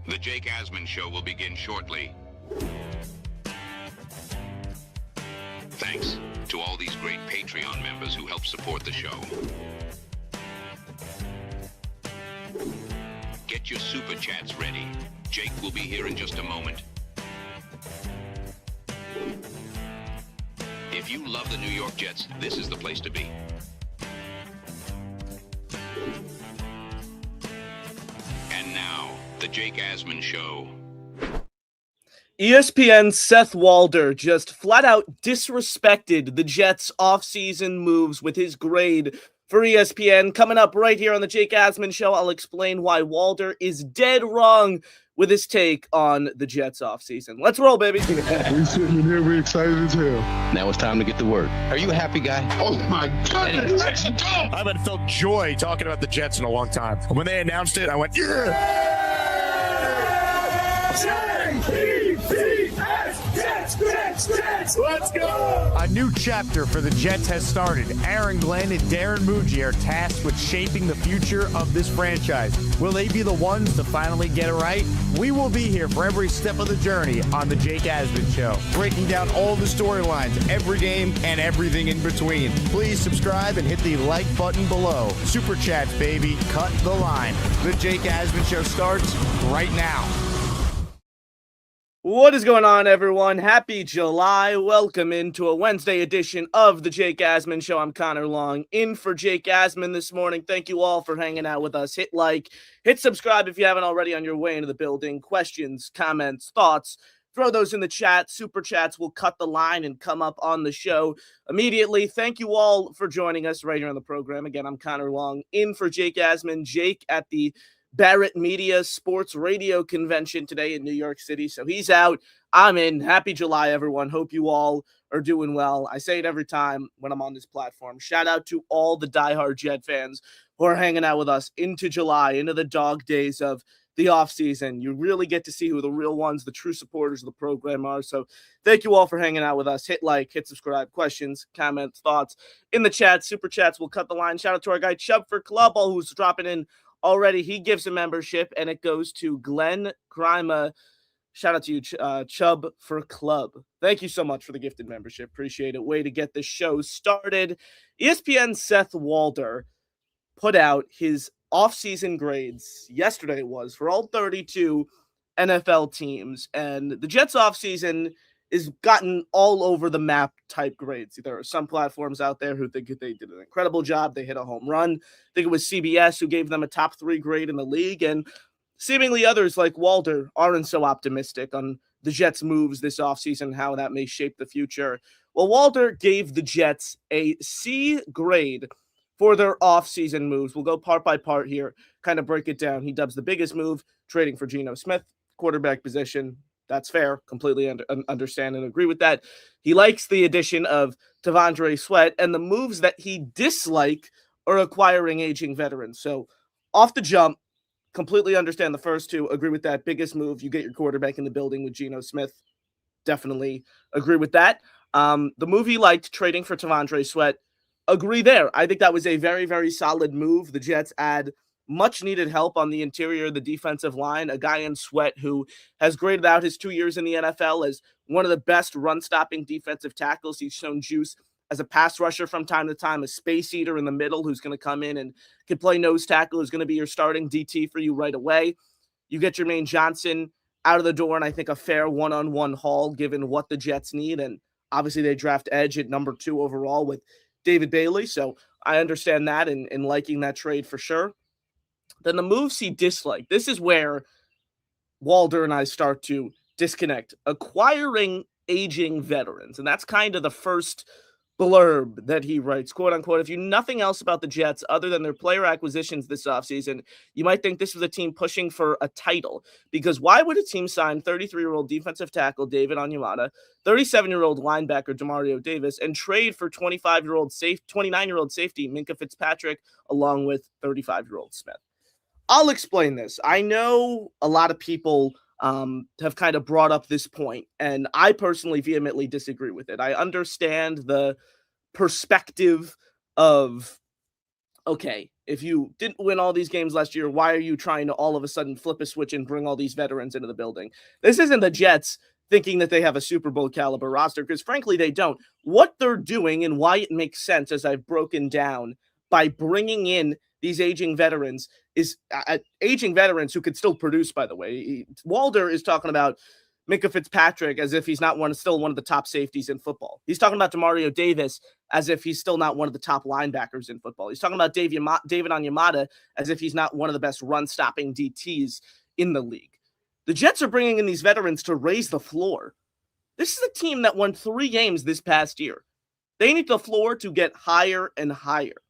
The Jake Asman Show will begin shortly. Thanks to all these great Patreon members who help support the show. Get your super chats ready. Jake will be here in just a moment. If you love the New York Jets, this is the place to be. And now, the Jake Asman Show. ESPN's Seth Walder just flat out disrespected the Jets' offseason moves with his grade for ESPN. Coming up right here on the Jake Asman Show, I'll explain why Walder is dead wrong with his take on the Jets offseason. Let's roll, baby. We sitting in here, we excited as hell. Now it's time to get to work. Are you a happy guy? Oh my goodness, let's go! I haven't felt joy talking about the Jets in a long time. When they announced it, I went, yeah! Let's go! A new chapter for the Jets has started. Aaron Glenn and Darren Muji are tasked with shaping the future of this franchise. Will they be the ones to finally get it right? We will be here for every step of the journey on the Jake Asman Show, breaking down all the storylines, every game, and everything in between. Please subscribe and hit the like button below. Super chats, baby. Cut the line. The Jake Asman Show starts right now. What is going on, everyone? Happy July. Welcome into a Wednesday edition of the Jake Asman Show. I'm Connor Long, in for Jake Asman this morning. Thank you all for hanging out with us. Hit like, hit subscribe if you haven't already on your way into the building. Questions, comments, thoughts, throw those in the chat. Super chats will cut the line and come up on the show immediately. Thank you all for joining us right here on the program. Again, I'm Connor Long, in for Jake Asman. Jake at the Barrett Media Sports Radio Convention today in New York City. So he's out. I'm in. Happy July, everyone. Hope you all are doing well. I say it every time when I'm on this platform. Shout out to all the diehard Jet fans who are hanging out with us into July, into the dog days of the offseason. You really get to see who the real ones, the true supporters of the program are. So thank you all for hanging out with us. Hit like, hit subscribe, questions, comments, thoughts in the chat. Super chats will cut the line. Shout out to our guy Chubb for Club, who's dropping in already. He gives a membership, and it goes to Glenn Grima. Shout out to you, Chubb for Club. Thank you so much for the gifted membership. Appreciate it. Way to get the show started. ESPN's Seth Walder put out his offseason grades yesterday was for all 32 NFL teams, and the Jets offseason is gotten all over the map type grades. There are some platforms out there who think they did an incredible job. They hit a home run. I think it was CBS who gave them a top 3 grade in the league. And seemingly others like Walder aren't so optimistic on the Jets' moves this offseason, how that may shape the future. Well, Walder gave the Jets a C grade for their offseason moves. We'll go part by part here, kind of break it down. He dubs the biggest move, trading for Geno Smith, quarterback position. That's fair. Completely understand and agree with that. He likes the addition of T'Vondre Sweat, and the moves that he dislikes are acquiring aging veterans. So off the jump, completely understand the first two. Agree with that. Biggest move, you get your quarterback in the building with Geno Smith. Definitely agree with that. The move he liked, trading for T'Vondre Sweat, agree there. I think that was a very, very solid move. The Jets add much needed help on the interior of the defensive line. A guy in Sweat who has graded out his 2 years in the NFL as one of the best run-stopping defensive tackles. He's shown juice as a pass rusher from time to time, a space eater in the middle who's going to come in and can play nose tackle, who's going to be your starting DT for you right away. You get Jermaine Johnson out of the door, and I think a fair one-on-one haul given what the Jets need. And obviously they draft edge at number 2 overall with David Bailey. So I understand that and liking that trade for sure. Then the moves he disliked. This is where Walder and I start to disconnect. Acquiring aging veterans. And that's kind of the first blurb that he writes, quote unquote. If you know nothing else about the Jets other than their player acquisitions this offseason, you might think this was a team pushing for a title. Because why would a team sign 33-year-old defensive tackle David Onyemata, 37-year-old linebacker Demario Davis, and trade for 29-year-old safety Minkah Fitzpatrick along with 35-year-old Smith? I'll explain this. I know a lot of people have kind of brought up this point, and I personally vehemently disagree with it. I understand the perspective of, okay, If you didn't win all these games last year, why are you trying to all of a sudden flip a switch and bring all these veterans into the building? This isn't the Jets thinking that they have a Super Bowl caliber roster, because frankly, they don't. What they're doing and why it makes sense, as I've broken down, by bringing in these aging veterans is aging veterans who could still produce, by the way. Walder is talking about Minka Fitzpatrick as if he's not still one of the top safeties in football. He's talking about Demario Davis as if he's still not one of the top linebackers in football. He's talking about David Onyemata as if he's not one of the best run-stopping DTs in the league. The Jets are bringing in these veterans to raise the floor. This is a team that won 3 games this past year. They need the floor to get higher and higher.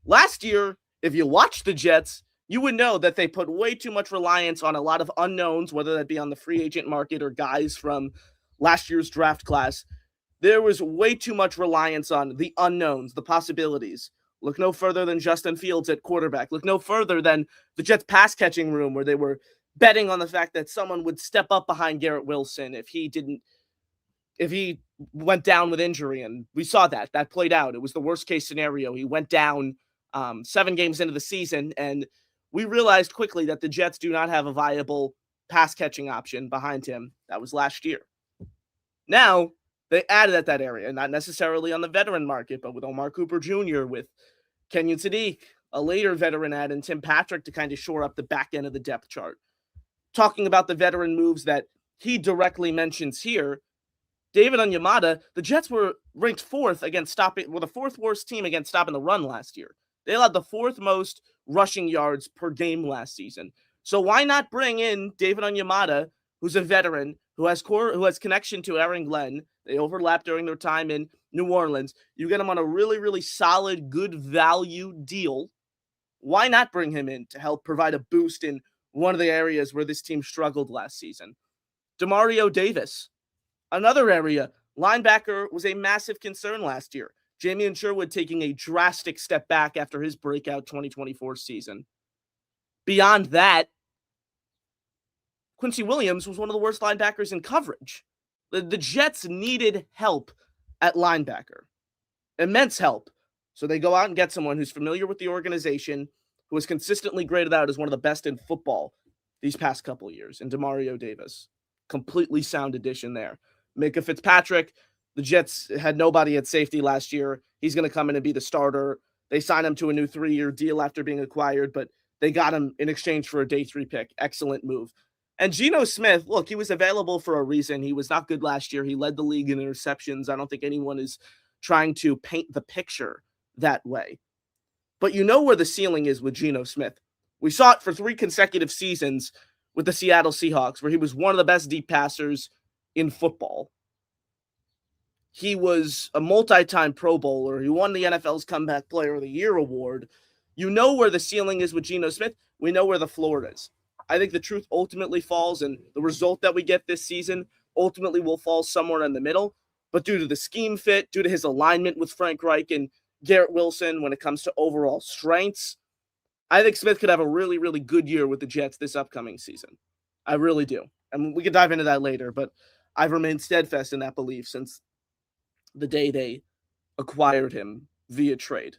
Last year, if you watched the Jets, you would know that they put way too much reliance on a lot of unknowns, whether that be on the free agent market or guys from last year's draft class. There was way too much reliance on the unknowns, the possibilities. Look no further than Justin Fields at quarterback. Look no further than the Jets pass catching room, where they were betting on the fact that someone would step up behind Garrett Wilson if he went down with injury. And we saw that played out. It was the worst case scenario. He went down 7 games into the season, and we realized quickly that the Jets do not have a viable pass catching option behind him. That was last year. Now they added at that area, not necessarily on the veteran market, but with Omar Cooper Jr., with Kenyon Sadiq, a later veteran add, and Tim Patrick to kind of shore up the back end of the depth chart. Talking about the veteran moves that he directly mentions here, David Onyemata, the Jets were ranked 4th against stopping, the 4th worst team against stopping the run last year. They allowed the 4th most rushing yards per game last season. So why not bring in David Onyemata, who's a veteran, who has connection to Aaron Glenn? They overlapped during their time in New Orleans. You get him on a really, really solid, good value deal. Why not bring him in to help provide a boost in one of the areas where this team struggled last season? Demario Davis, another area. Linebacker was a massive concern last year. Jamie Sherwood taking a drastic step back after his breakout 2024 season. Beyond that, Quincy Williams was one of the worst linebackers in coverage. The Jets needed help at linebacker. Immense help. So they go out and get someone who's familiar with the organization, who was consistently graded out as one of the best in football these past couple of years, in Demario Davis. Completely sound addition there. Minka Fitzpatrick, the Jets had nobody at safety last year. He's going to come in and be the starter. They signed him to a new 3-year deal after being acquired, but they got him in exchange for a day 3 pick. Excellent move. And Geno Smith, look, he was available for a reason. He was not good last year. He led the league in interceptions. I don't think anyone is trying to paint the picture that way. But you know where the ceiling is with Geno Smith. We saw it for 3 consecutive seasons with the Seattle Seahawks, where he was one of the best deep passers in football. He was a multi-time Pro Bowler. He won the NFL's Comeback Player of the Year award. You know where the ceiling is with Geno Smith. We know where the floor is. I think the truth ultimately falls, and the result that we get this season ultimately will fall somewhere in the middle. But due to the scheme fit, due to his alignment with Frank Reich and Garrett Wilson when it comes to overall strengths, I think Smith could have a really, really good year with the Jets this upcoming season. I really do. And we can dive into that later, but I've remained steadfast in that belief since the day they acquired him via trade.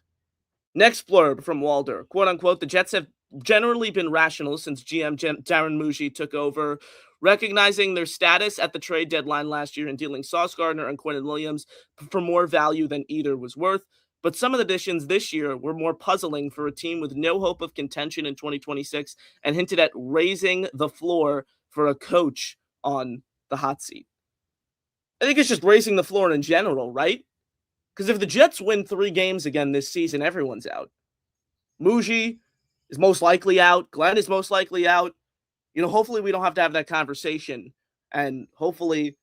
Next blurb from Walder, quote unquote, the Jets have generally been rational since GM Darren Muji took over, recognizing their status at the trade deadline last year and dealing Sauce Gardner and Quentin Williams for more value than either was worth. But some of the additions this year were more puzzling for a team with no hope of contention in 2026 and hinted at raising the floor for a coach on the hot seat. I think it's just raising the floor in general, right? Because if the Jets win 3 games again this season, everyone's out. Muji is most likely out. Glenn is most likely out. Hopefully we don't have to have that conversation. And hopefully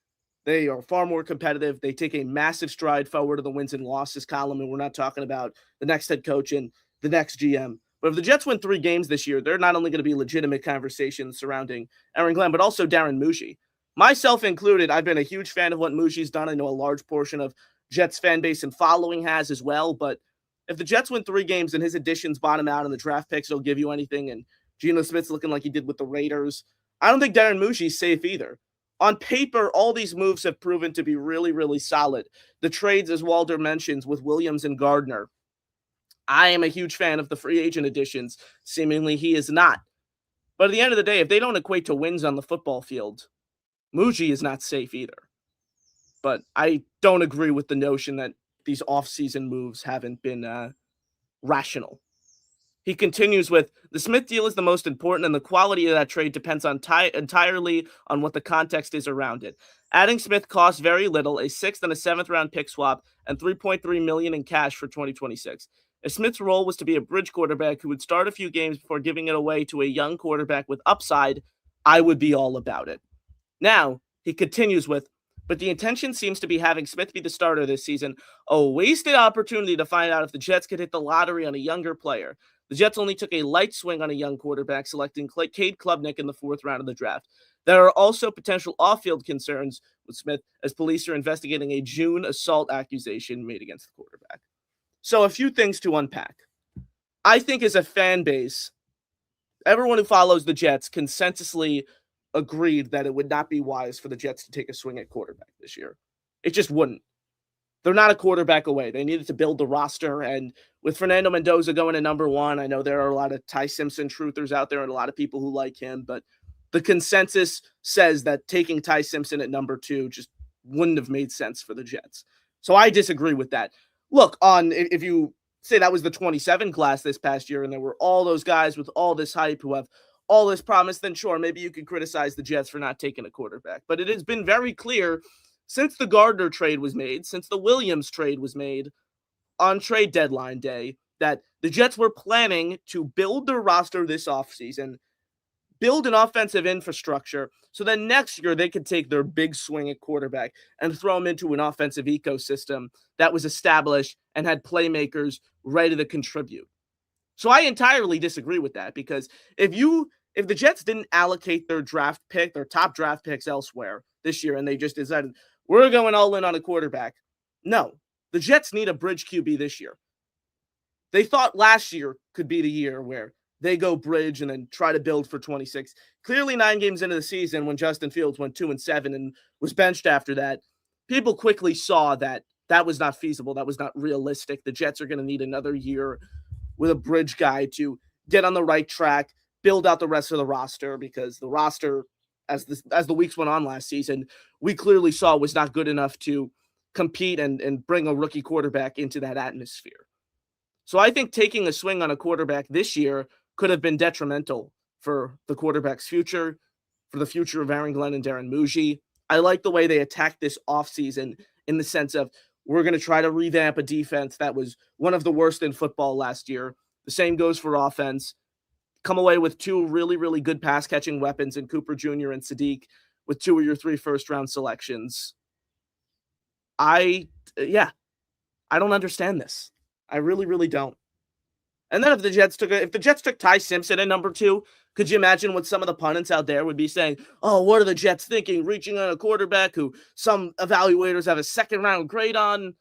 they are far more competitive. They take a massive stride forward to the wins and losses column. And we're not talking about the next head coach and the next GM. But if the Jets win 3 games this year, they're not only going to be legitimate conversations surrounding Aaron Glenn, but also Darren Muji. Myself included, I've been a huge fan of what Muji's done. I know a large portion of Jets fan base and following has as well. But if the Jets win 3 games and his additions bottom out and the draft picks don't give you anything, and Geno Smith's looking like he did with the Raiders, I don't think Darren Muji's safe either. On paper, all these moves have proven to be really, really solid. The trades, as Walder mentions, with Williams and Gardner, I am a huge fan of the free agent additions. Seemingly he is not. But at the end of the day, if they don't equate to wins on the football field, Muji is not safe either. But I don't agree with the notion that these offseason moves haven't been rational. He continues with, the Smith deal is the most important, and the quality of that trade depends on entirely on what the context is around it. Adding Smith costs very little, a 6th and a 7th round pick swap, and $3.3 million in cash for 2026. If Smith's role was to be a bridge quarterback who would start a few games before giving it away to a young quarterback with upside, I would be all about it. Now, he continues with, but the intention seems to be having Smith be the starter this season, a wasted opportunity to find out if the Jets could hit the lottery on a younger player. The Jets only took a light swing on a young quarterback, selecting Cade Klubnik in the 4th round of the draft. There are also potential off-field concerns with Smith, as police are investigating a June assault accusation made against the quarterback. So a few things to unpack. I think as a fan base, everyone who follows the Jets consensusly agreed that it would not be wise for the Jets to take a swing at quarterback this year. It just wouldn't. They're not a quarterback away. They needed to build the roster, and with Fernando Mendoza going to number 1, I know there are a lot of Ty Simpson truthers out there and a lot of people who like him, but the consensus says that taking Ty Simpson at number 2 just wouldn't have made sense for the Jets. So I disagree with that. Look, if you say that was the 27 class this past year and there were all those guys with all this hype who have all this promise, then sure, maybe you could criticize the Jets for not taking a quarterback. But it has been very clear since the Gardner trade was made, since the Williams trade was made on trade deadline day, that the Jets were planning to build their roster this offseason, build an offensive infrastructure, so then next year they could take their big swing at quarterback and throw them into an offensive ecosystem that was established and had playmakers ready to contribute. So I entirely disagree with that, because if the Jets didn't allocate their top draft picks elsewhere this year, and they just decided, we're going all in on a quarterback. No, the Jets need a bridge QB this year. They thought last year could be the year where they go bridge and then try to build for 26. Clearly 9 games into the season, when Justin Fields went 2-7 and was benched after that, people quickly saw that that was not feasible. That was not realistic. The Jets are going to need another year with a bridge guy to get on the right track, build out the rest of the roster, because the roster, as the weeks went on last season, we clearly saw was not good enough to compete and bring a rookie quarterback into that atmosphere. So I think taking a swing on a quarterback this year could have been detrimental for the quarterback's future, for the future of Aaron Glenn and Darren Muji. I like the way they attacked this offseason in the sense of, we're going to try to revamp a defense that was one of the worst in football last year. The same goes for offense. Come away with 2 really, really good pass-catching weapons in Cooper Jr. and Sadiq, with 2 of your 3 first-round selections. I don't understand this. I really, really don't. And then if the Jets took Ty Simpson at number 2, could you imagine what some of the pundits out there would be saying? Oh, what are the Jets thinking? Reaching on a quarterback who some evaluators have a 2nd-round grade on,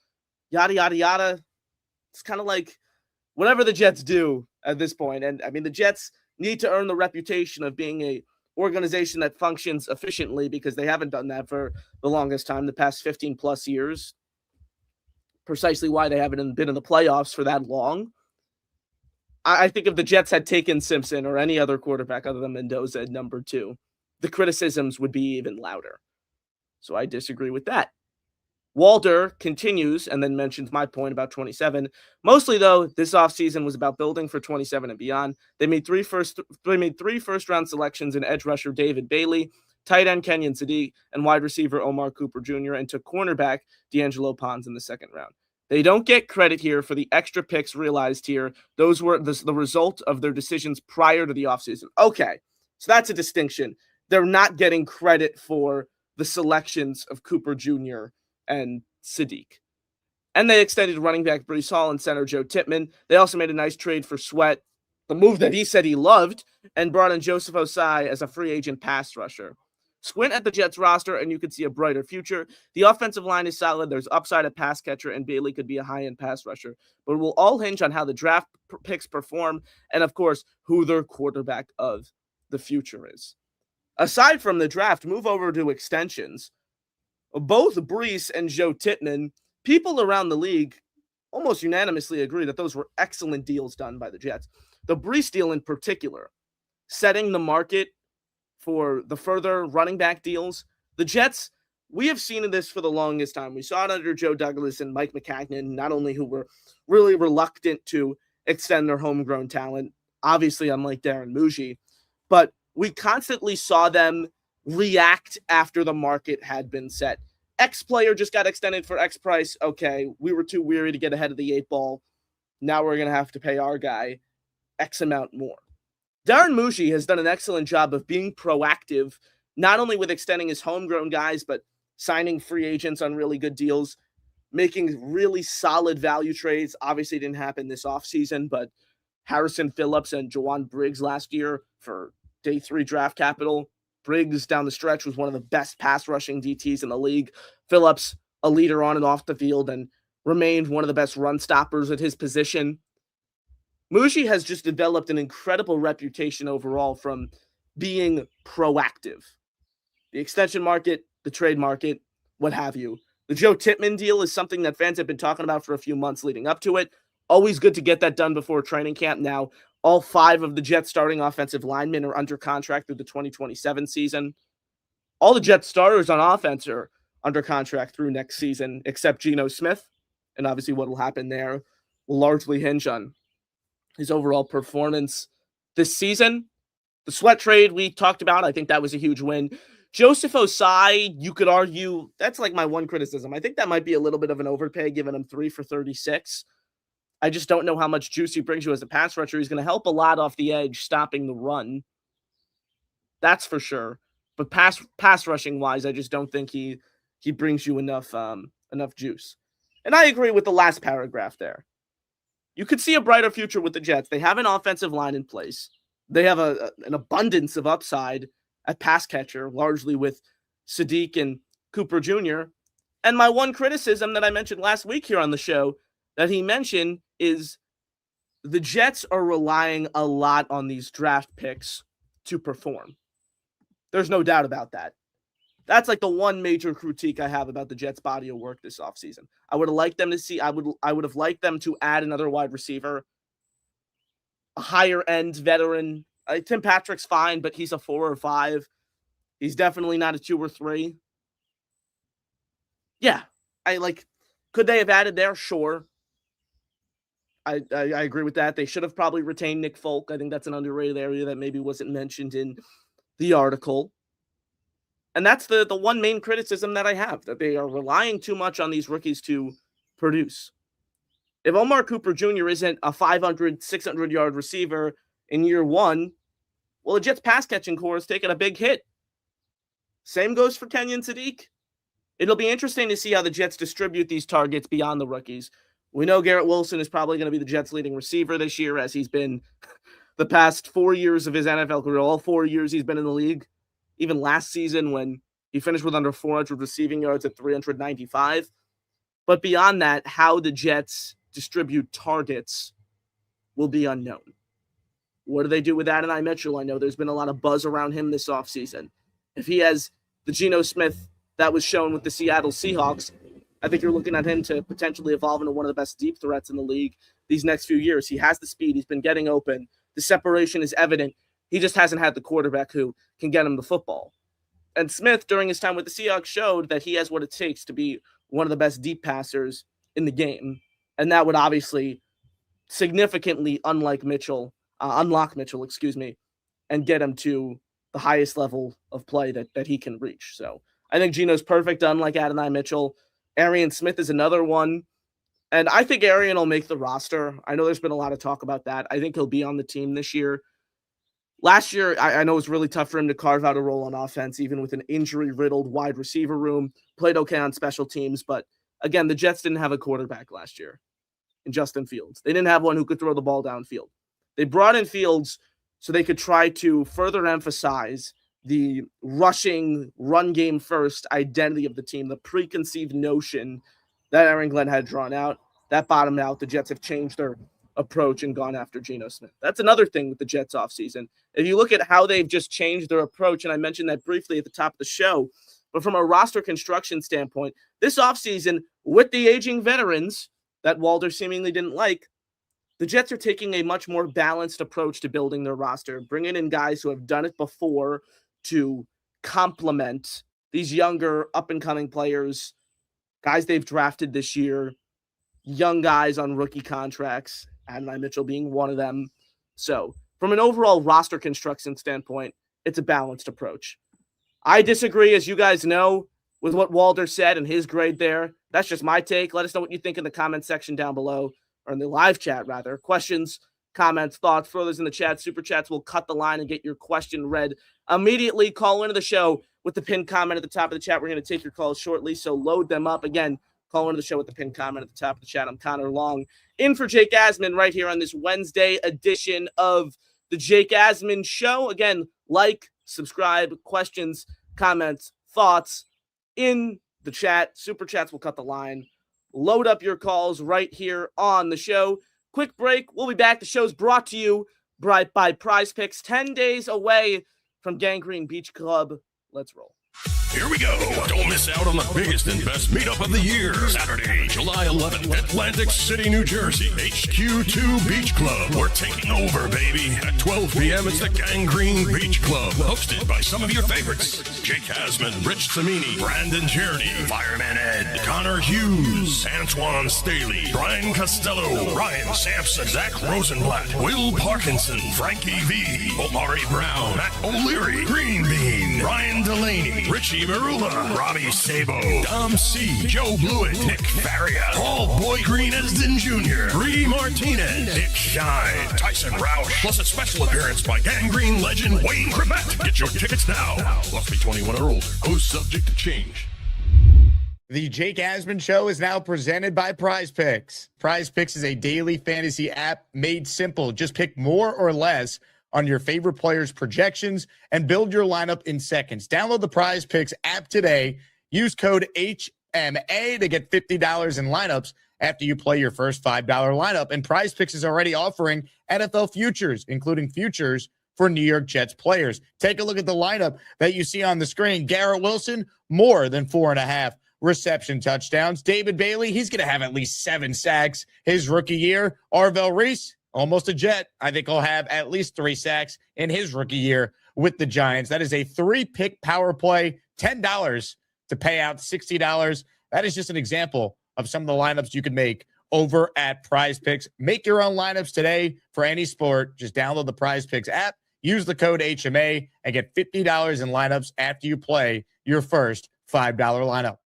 yada, yada, yada. It's kind of like whatever the Jets do at this point. And I mean, the Jets need to earn the reputation of being a organization that functions efficiently, because they haven't done that for the longest time, the past 15 plus years. Precisely why they haven't been in the playoffs for that long. I think if the Jets had taken Simpson or any other quarterback other than Mendoza at number 2, the criticisms would be even louder. So I disagree with that. Walter continues and then mentions my point about 27. Mostly, though, this offseason was about building for 27 and beyond. They made 3 first-round selections in edge rusher David Bailey, tight end Kenyon Sadiq, and wide receiver Omar Cooper Jr., and took cornerback D'Angelo Pons in the 2nd round. They don't get credit here for the extra picks realized here. Those were the result of their decisions prior to the offseason. Okay, so that's a distinction. They're not getting credit for the selections of Cooper Jr. and Sadiq. And they extended running back Breece Hall and center Joe Tippmann. They also made a nice trade for Sweat, the move that he said he loved, and brought in Joseph Osai as a free agent pass rusher. Squint at the Jets roster and you could see a brighter future. The offensive line is solid. There's upside at pass catcher, and Bailey could be a high-end pass rusher. But it will all hinge on how the draft picks perform and, of course, who their quarterback of the future is. Aside from the draft, move over to extensions. Both Breece and Joe Tippmann, people around the league almost unanimously agree that those were excellent deals done by the Jets. The Brees deal in particular, setting the market for the further running back deals. The Jets, we have seen this for the longest time. We saw it under Joe Douglas and Mike McCagnon, not only who were really reluctant to extend their homegrown talent, obviously unlike Darren Muji, but we constantly saw them react after the market had been set. X player just got extended for X price. Okay, we were too weary to get ahead of the 8 ball. Now we're going to have to pay our guy X amount more. Darren Muji has done an excellent job of being proactive, not only with extending his homegrown guys, but signing free agents on really good deals, making really solid value trades. Obviously, it didn't happen this offseason, but Harrison Phillips and Jawan Briggs last year for day 3 draft capital. Briggs down the stretch was one of the best pass rushing DTs in the league. Phillips, a leader on and off the field, and remained one of the best run stoppers at his position. Muji has just developed an incredible reputation overall from being proactive. The extension market, the trade market, what have you. The Joe Tippmann deal is something that fans have been talking about for a few months leading up to it. Always good to get that done before training camp. Now, all 5 of the Jets starting offensive linemen are under contract through the 2027 season. All the Jets starters on offense are under contract through next season, except Geno Smith. And obviously what will happen there will largely hinge on his overall performance this season. The Sweat trade we talked about, I think that was a huge win. Joseph Osai, you could argue, that's like my one criticism. I think that might be a little bit of an overpay, giving him 3 for $36. I just don't know how much juice he brings you as a pass rusher. He's going to help a lot off the edge, stopping the run. That's for sure. But pass rushing wise, I just don't think he brings you enough juice. And I agree with the last paragraph there. You could see a brighter future with the Jets. They have an offensive line in place. They have an abundance of upside at pass catcher, largely with Sadiq and Cooper Jr. And my one criticism that I mentioned last week here on the show that he mentioned is the Jets are relying a lot on these draft picks to perform. There's no doubt about that. That's like the one major critique I have about the Jets' body of work this offseason. I would have liked them to see, I would have liked them to add another wide receiver, a higher end veteran. Tim Patrick's fine, but he's a 4 or 5. He's definitely not a 2 or 3. Yeah, could they have added there? Sure. I agree with that. They should have probably retained Nick Folk. I think that's an underrated area that maybe wasn't mentioned in the article. And that's the one main criticism that I have, that they are relying too much on these rookies to produce. If Omar Cooper Jr. isn't a 500, 600-yard receiver in year 1, well, the Jets' pass-catching core is taking a big hit. Same goes for Kenyon Sadiq. It'll be interesting to see how the Jets distribute these targets beyond the rookies. We know Garrett Wilson is probably going to be the Jets' leading receiver this year, as he's been the past 4 years of his NFL career. All 4 years he's been in the league. Even last season when he finished with under 400 receiving yards at 395. But beyond that, how the Jets distribute targets will be unknown. What do they do with Adonai Mitchell? I know there's been a lot of buzz around him this offseason. If he has the Geno Smith that was shown with the Seattle Seahawks, I think you're looking at him to potentially evolve into one of the best deep threats in the league these next few years. He has the speed. He's been getting open. The separation is evident. He just hasn't had the quarterback who can get him the football. And Smith, during his time with the Seahawks, showed that he has what it takes to be one of the best deep passers in the game. And that would obviously significantly unlock Mitchell, and get him to the highest level of play that he can reach. So I think Geno's perfect, unlike Adonai Mitchell. Arian Smith is another one. And I think Arian will make the roster. I know there's been a lot of talk about that. I think he'll be on the team this year. Last year, I know it was really tough for him to carve out a role on offense, even with an injury-riddled wide receiver room. Played okay on special teams, but again, the Jets didn't have a quarterback last year in Justin Fields. They didn't have one who could throw the ball downfield. They brought in Fields so they could try to further emphasize the rushing, run game first identity of the team, the preconceived notion that Aaron Glenn had drawn out. That bottomed out. The Jets have changed their approach and gone after Geno Smith. That's another thing with the Jets offseason. If you look at how they've just changed their approach, and I mentioned that briefly at the top of the show, but from a roster construction standpoint, this offseason, with the aging veterans, that Walder seemingly didn't like, the Jets are taking a much more balanced approach to building their roster, bringing in guys who have done it before to complement these younger up-and-coming players, guys they've drafted this year, young guys on rookie contracts, Adonai Mitchell being one of them. So from an overall roster construction standpoint, it's a balanced approach. I disagree, as you guys know, with what Walder said and his grade there. That's just my take. Let us know what you think in the comment section down below, or in the live chat, rather. Questions, comments, thoughts, throw those in the chat. Super chats will cut the line and get your question read immediately. Call into the show with the pinned comment at the top of the chat. We're going to take your calls shortly, so load them up. Again, call into the show with the pinned comment at the top of the chat. I'm Connor Long, in for Jake Asman right here on this Wednesday edition of the Jake Asman Show. Again, like, subscribe, questions, comments, thoughts in the chat. Super chats will cut the line. Load up your calls right here on the show. Quick break. We'll be back. The show's brought to you by PrizePicks. 10 days away from Gangrene Beach Club. Let's roll. Here we go. Don't miss out on the biggest and best meetup of the year. Saturday, July 11th, Atlantic City, New Jersey. HQ2 Beach Club. We're taking over, baby. At 12 p.m., it's the Gangrene Beach Club. Hosted by some of your favorites. Jake Asman, Rich Samini, Brandon Tierney, Fireman Ed, Connor Hughes, Antoine Staley, Brian Costello, Ryan Sampson, Zach Rosenblatt, Will Parkinson, Frankie V, Omari Brown, Matt O'Leary, Green Bean, Ryan Delaney, Richie Marula, Robbie Sabo, Dom C, Joe Blewett, Nick Faria, Paul Boy Green Esden Jr., Bree Martinez, Nick Shine, Tyson Roush, plus a special appearance by Gangrene legend Wayne Cravat. Get your tickets now. Must be 21 or older. Who's subject to change. The Jake Asman Show is now presented by PrizePicks. PrizePicks is a daily fantasy app made simple. Just pick more or less on your favorite players' projections and build your lineup in seconds. Download the PrizePicks app today. Use code HMA to get $50 in lineups after you play your first $5 lineup. And PrizePicks is already offering NFL futures, including futures for New York Jets players. Take a look at the lineup that you see on the screen. Garrett Wilson, more than 4.5 reception touchdowns. David Bailey, he's going to have at least 7 sacks his rookie year. Arvell Reese, almost a Jet. I think he'll have at least 3 sacks in his rookie year with the Giants. That is a 3-pick power play, $10 to pay out $60. That is just an example of some of the lineups you can make over at PrizePicks. Make your own lineups today for any sport. Just download the PrizePicks app, use the code HMA, and get $50 in lineups after you play your first $5 lineup.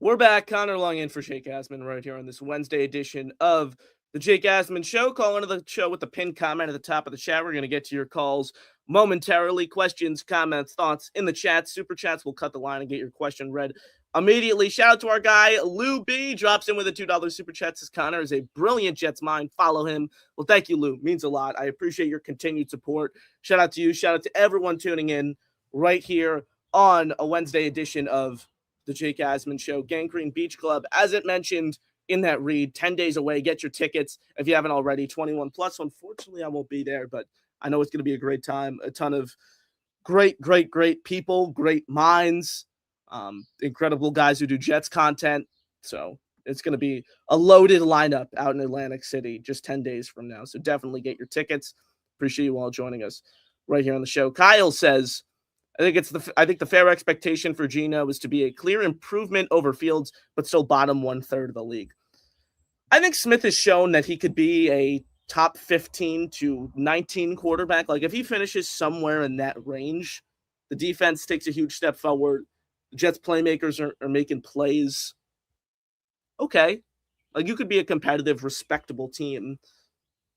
We're back. Connor Long in for Jake Asman right here on this Wednesday edition of the Jake Asman Show. Call into the show with the pinned comment at the top of the chat. We're going to get to your calls momentarily. Questions, comments, thoughts in the chat. Super chats will cut the line and get your question read immediately. Shout out to our guy, Lou B. Drops in with a $2 super chat. Says Connor is a brilliant Jets mind. Follow him. Well, thank you, Lou. Means a lot. I appreciate your continued support. Shout out to you. Shout out to everyone tuning in right here on a Wednesday edition of the Jake Asman Show. Gangrene Beach Club, as it mentioned in that read, 10 days away. Get your tickets if you haven't already. 21 plus. Unfortunately, I won't be there, but I know it's going to be a great time. A ton of great people, great minds, incredible guys who do Jets content. So it's going to be a loaded lineup out in Atlantic City just 10 days from now. So definitely get your tickets. Appreciate you all joining us right here on the show. Kyle says, I think the fair expectation for Geno is to be a clear improvement over Fields, but still bottom 1/3 of the league. I think Smith has shown that he could be a top 15 to 19 quarterback. Like if he finishes somewhere in that range, the defense takes a huge step forward. The Jets playmakers are making plays. Okay. Like you could be a competitive, respectable team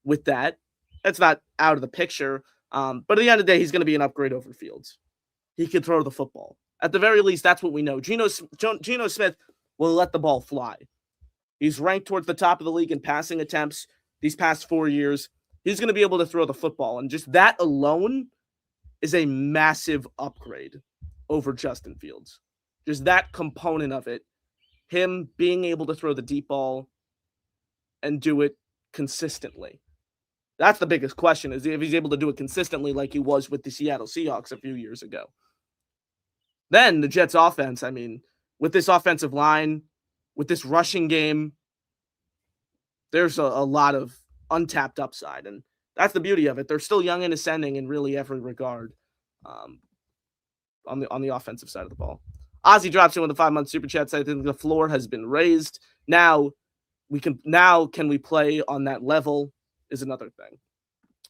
with that. That's not out of the picture. But at the end of the day, he's going to be an upgrade over Fields. He can throw the football. At the very least, that's what we know. Geno Smith will let the ball fly. He's ranked towards the top of the league in passing attempts these past 4 years. He's going to be able to throw the football. And just that alone is a massive upgrade over Justin Fields. Just that component of it, him being able to throw the deep ball and do it consistently. That's the biggest question, is if he's able to do it consistently like he was with the Seattle Seahawks a few years ago. Then the Jets offense, I mean, with this offensive line, with this rushing game, there's a lot of untapped upside, and that's the beauty of it. They're still young and ascending in really every regard on the offensive side of the ball. Ozzy drops in with a 5-month super chat. So I think the floor has been raised. Now can we play on that level is another thing.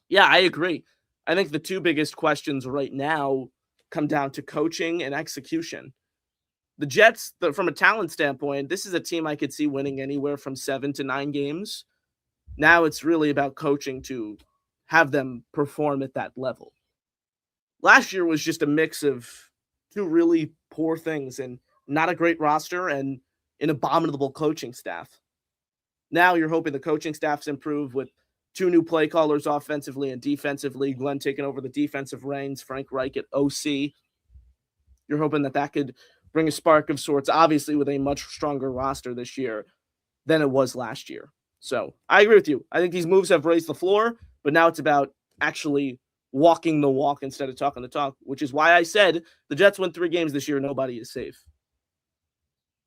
Yeah, I agree. I think the two biggest questions right now come down to coaching and execution. The Jets, from a talent standpoint, this is a team I could see winning anywhere from 7 to 9 games. Now it's really about coaching to have them perform at that level. Last year was just a mix of two really poor things and not a great roster and an abominable coaching staff. Now you're hoping the coaching staff's improved with 2 new play callers offensively and defensively. Glenn taking over the defensive reins, Frank Reich at OC. You're hoping that could bring a spark of sorts, obviously with a much stronger roster this year than it was last year. So I agree with you. I think these moves have raised the floor, but now it's about actually walking the walk instead of talking the talk, which is why I said the Jets win 3 games this year. Nobody is safe.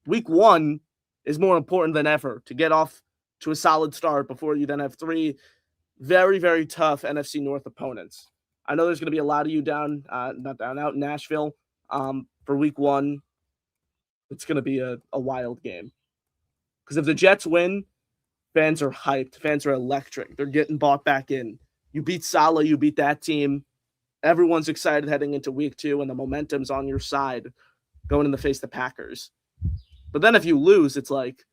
Week 1 is more important than ever to get off to a solid start before you then have 3 very, very tough NFC North opponents. I know there's going to be a lot of you out in Nashville for week 1. It's going to be a wild game. Because if the Jets win, fans are hyped. Fans are electric. They're getting bought back in. You beat Salah, you beat that team. Everyone's excited heading into week 2, and the momentum's on your side going in the face of the Packers. But then if you lose, it's like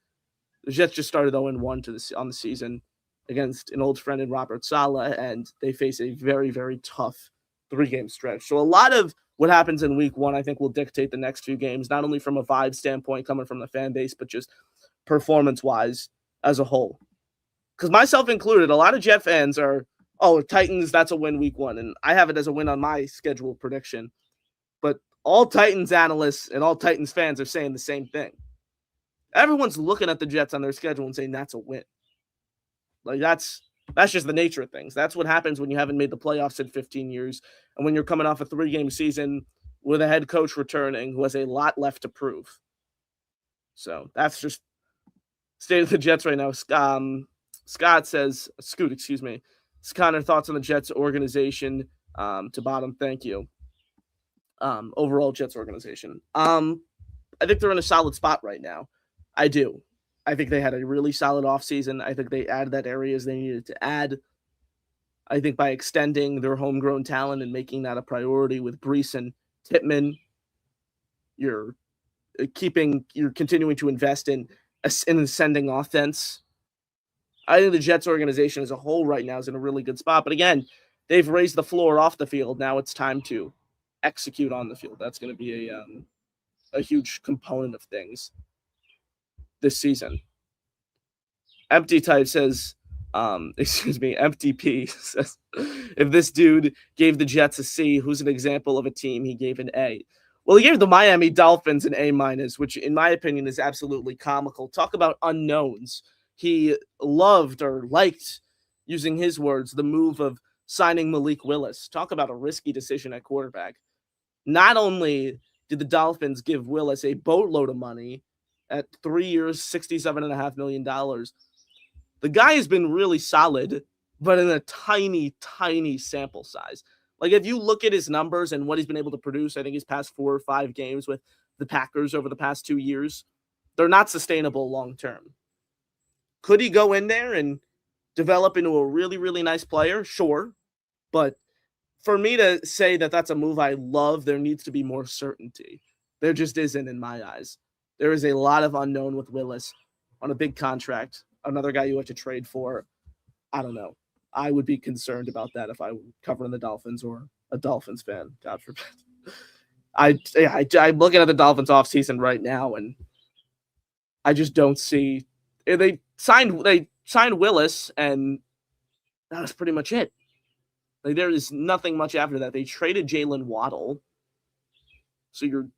the Jets just started 0-1 on the season against an old friend in Robert Saleh, and they face a very, very tough 3-game stretch. So a lot of what happens in week 1, I think, will dictate the next few games, not only from a vibe standpoint coming from the fan base, but just performance-wise as a whole. Because myself included, a lot of Jet fans are, Titans, that's a win week 1, and I have it as a win on my schedule prediction. But all Titans analysts and all Titans fans are saying the same thing. Everyone's looking at the Jets on their schedule and saying that's a win. Like that's just the nature of things. That's what happens when you haven't made the playoffs in 15 years and when you're coming off a 3-game season with a head coach returning who has a lot left to prove. So that's just state of the Jets right now. Scott says, Scoot, excuse me. Connor, thoughts on the Jets organization to bottom. Thank you. Overall Jets organization. I think they're in a solid spot right now. I do. I think they had a really solid offseason. I think they added that areas they needed to add. I think by extending their homegrown talent and making that a priority with Brees and Tippmann, you're continuing to invest in an ascending offense. I think the Jets organization as a whole right now is in a really good spot. But again, they've raised the floor off the field. Now it's time to execute on the field. That's going to be a huge component of things this season. Empty Type says, MTP says, if this dude gave the Jets a C, who's an example of a team he gave an A? Well, he gave the Miami Dolphins an A-, which in my opinion is absolutely comical. Talk about unknowns. He loved or liked, using his words, the move of signing Malik Willis. Talk about a risky decision at quarterback. Not only did the Dolphins give Willis a boatload of money at 3 years, $67.5 million, the guy has been really solid, but in a tiny, tiny sample size. Like, if you look at his numbers and what he's been able to produce, I think his past 4 or 5 games with the Packers over the past 2 years, they're not sustainable long term. Could he go in there and develop into a really, really nice player? Sure. But for me to say that that's a move I love, there needs to be more certainty. There just isn't in my eyes. There is a lot of unknown with Willis on a big contract. Another guy you have to trade for. I don't know. I would be concerned about that if I were covering the Dolphins or a Dolphins fan. God forbid. I'm looking at the Dolphins offseason right now, and I just don't see. They signed Willis, and that was pretty much it. Like, there is nothing much after that. They traded Jalen Waddle, so you're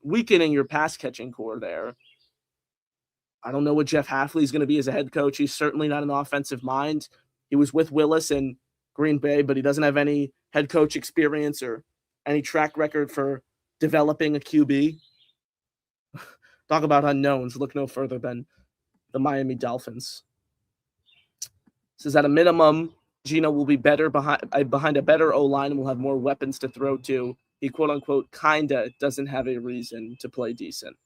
weakening your pass catching core there. I don't know what Jeff Hafley is going to be as a head coach. He's certainly not an offensive mind. He was with Willis in Green Bay, but he doesn't have any head coach experience or any track record for developing a QB. Talk about unknowns. Look no further than the Miami Dolphins. Says at a minimum, Geno will be better behind a better O-line and will have more weapons to throw to. He quote-unquote kinda doesn't have a reason to play decent.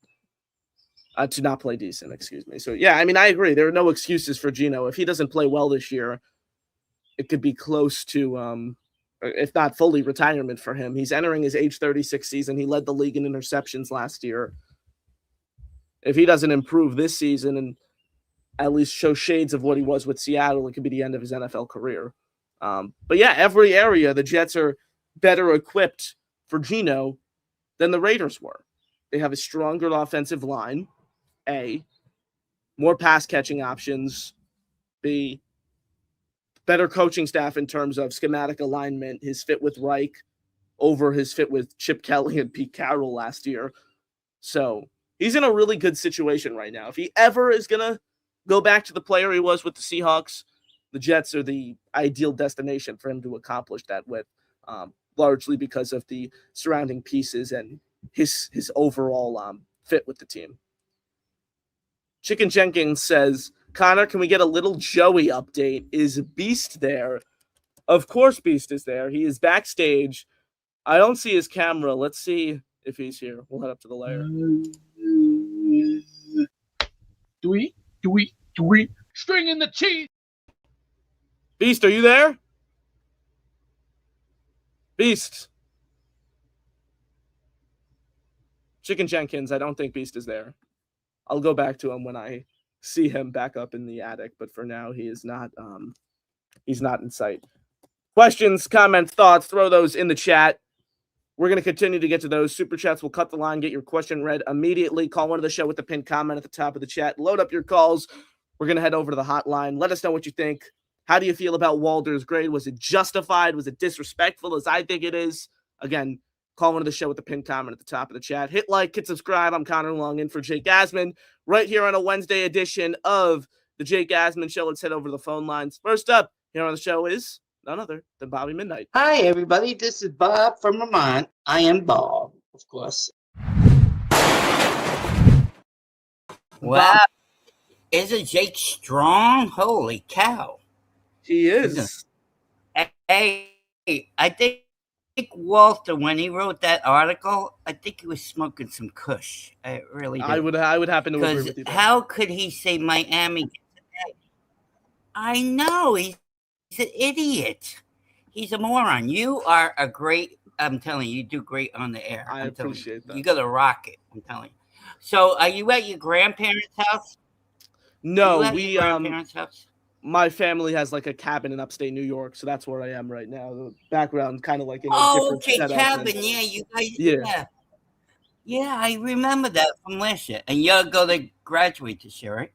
To not play decent, excuse me. So, yeah, I mean, I agree. There are no excuses for Geno. If he doesn't play well this year, it could be close to, if not fully retirement for him. He's entering his age 36 season. He led the league in interceptions last year. If he doesn't improve this season and at least show shades of what he was with Seattle, it could be the end of his NFL career. But yeah, every area, the Jets are better equipped for Geno than the Raiders were. They have a stronger offensive line, A, more pass catching options, B, better coaching staff in terms of schematic alignment, his fit with Reich over his fit with Chip Kelly and Pete Carroll last year. So he's in a really good situation right now. If he ever is going to go back to the player he was with the Seahawks, the Jets are the ideal destination for him to accomplish that with, largely because of the surrounding pieces and his overall fit with the team. Chicken Jenkins says, Connor, can we get a little Joey update? Is Beast there? Of course Beast is there. He is backstage. I don't see his camera. Let's see if he's here. We'll head up to the lair. Tweet. Stringing the cheese. Beast, are you there? Beast. Chicken Jenkins, I don't think Beast is there. I'll go back to him when I see him back up in the attic, but for now he is not he's not in sight. Questions, comments, thoughts, throw those in the chat. We're going to continue to get to those. Super chats will cut the line, get your question read immediately. Call one of the show with the pinned comment at the top of the chat. Load up your calls. We're going to head over to the hotline. Let us know what you think. How do you feel about Walder's grade? Was it justified? Was it disrespectful as I think it is? Again, call one of the show with the pinned comment at the top of the chat. Hit like, hit subscribe. I'm Connor Long in for Jake Asman right here on a Wednesday edition of the Jake Asman Show. Let's head over to the phone lines. First up here on the show is none other than Bobby Midnight. Hi, everybody. This is Bob from Vermont. I am Bob, of course. Wow. Isn't Jake strong? Holy cow. He is. Hey, I think Walter, when he wrote that article, I think he was smoking some Kush. I really do. I would happen to agree with you. How could he say Miami? I know. He's an idiot. He's a moron. You are a great, I'm telling you do great on the air. I appreciate that. You got to rock it, I'm telling you. So are you at your grandparents' house? No, grandparents' house? My family has like a cabin in upstate New York, so that's where I am right now. The background kind of like in a different setup. Cabin, yeah, you guys, yeah, I remember that from last year. And you're going to graduate this year, right?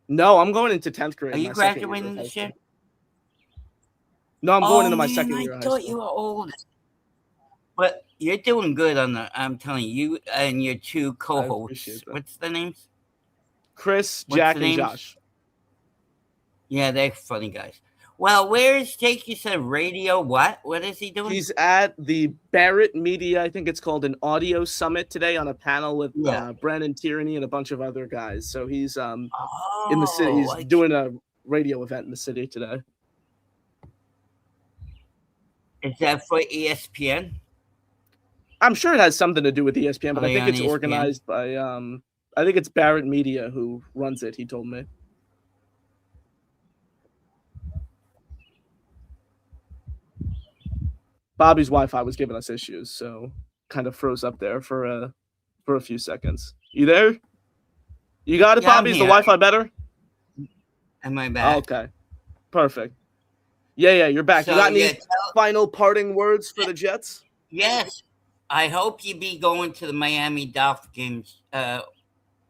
No, I'm going into 10th grade. Are you graduating this year? No, I'm going into my second year. I thought you were old. But you're doing good on the. I'm telling you and your two co-hosts. What's the names? Chris, Jack, and Josh. Yeah, they're funny guys. Well, where is Jake? You said radio. What? What is he doing? He's at the Barrett Media. I think it's called an audio summit today on a panel with Brandon Tierney and a bunch of other guys. So he's in the city. He's doing a radio event in the city today. Is that for ESPN? I'm sure it has something to do with ESPN, but I think it's organized by I think it's Barrett Media who runs it, he told me. Bobby's Wi-Fi was giving us issues, so kind of froze up there for a few seconds. You there? You got it, Bobby? Is the Wi-Fi better? Am I back? Okay. Perfect. Yeah, you're back. So, you got any final parting words for the Jets? Yes. I hope you be going to the Miami Dolphins games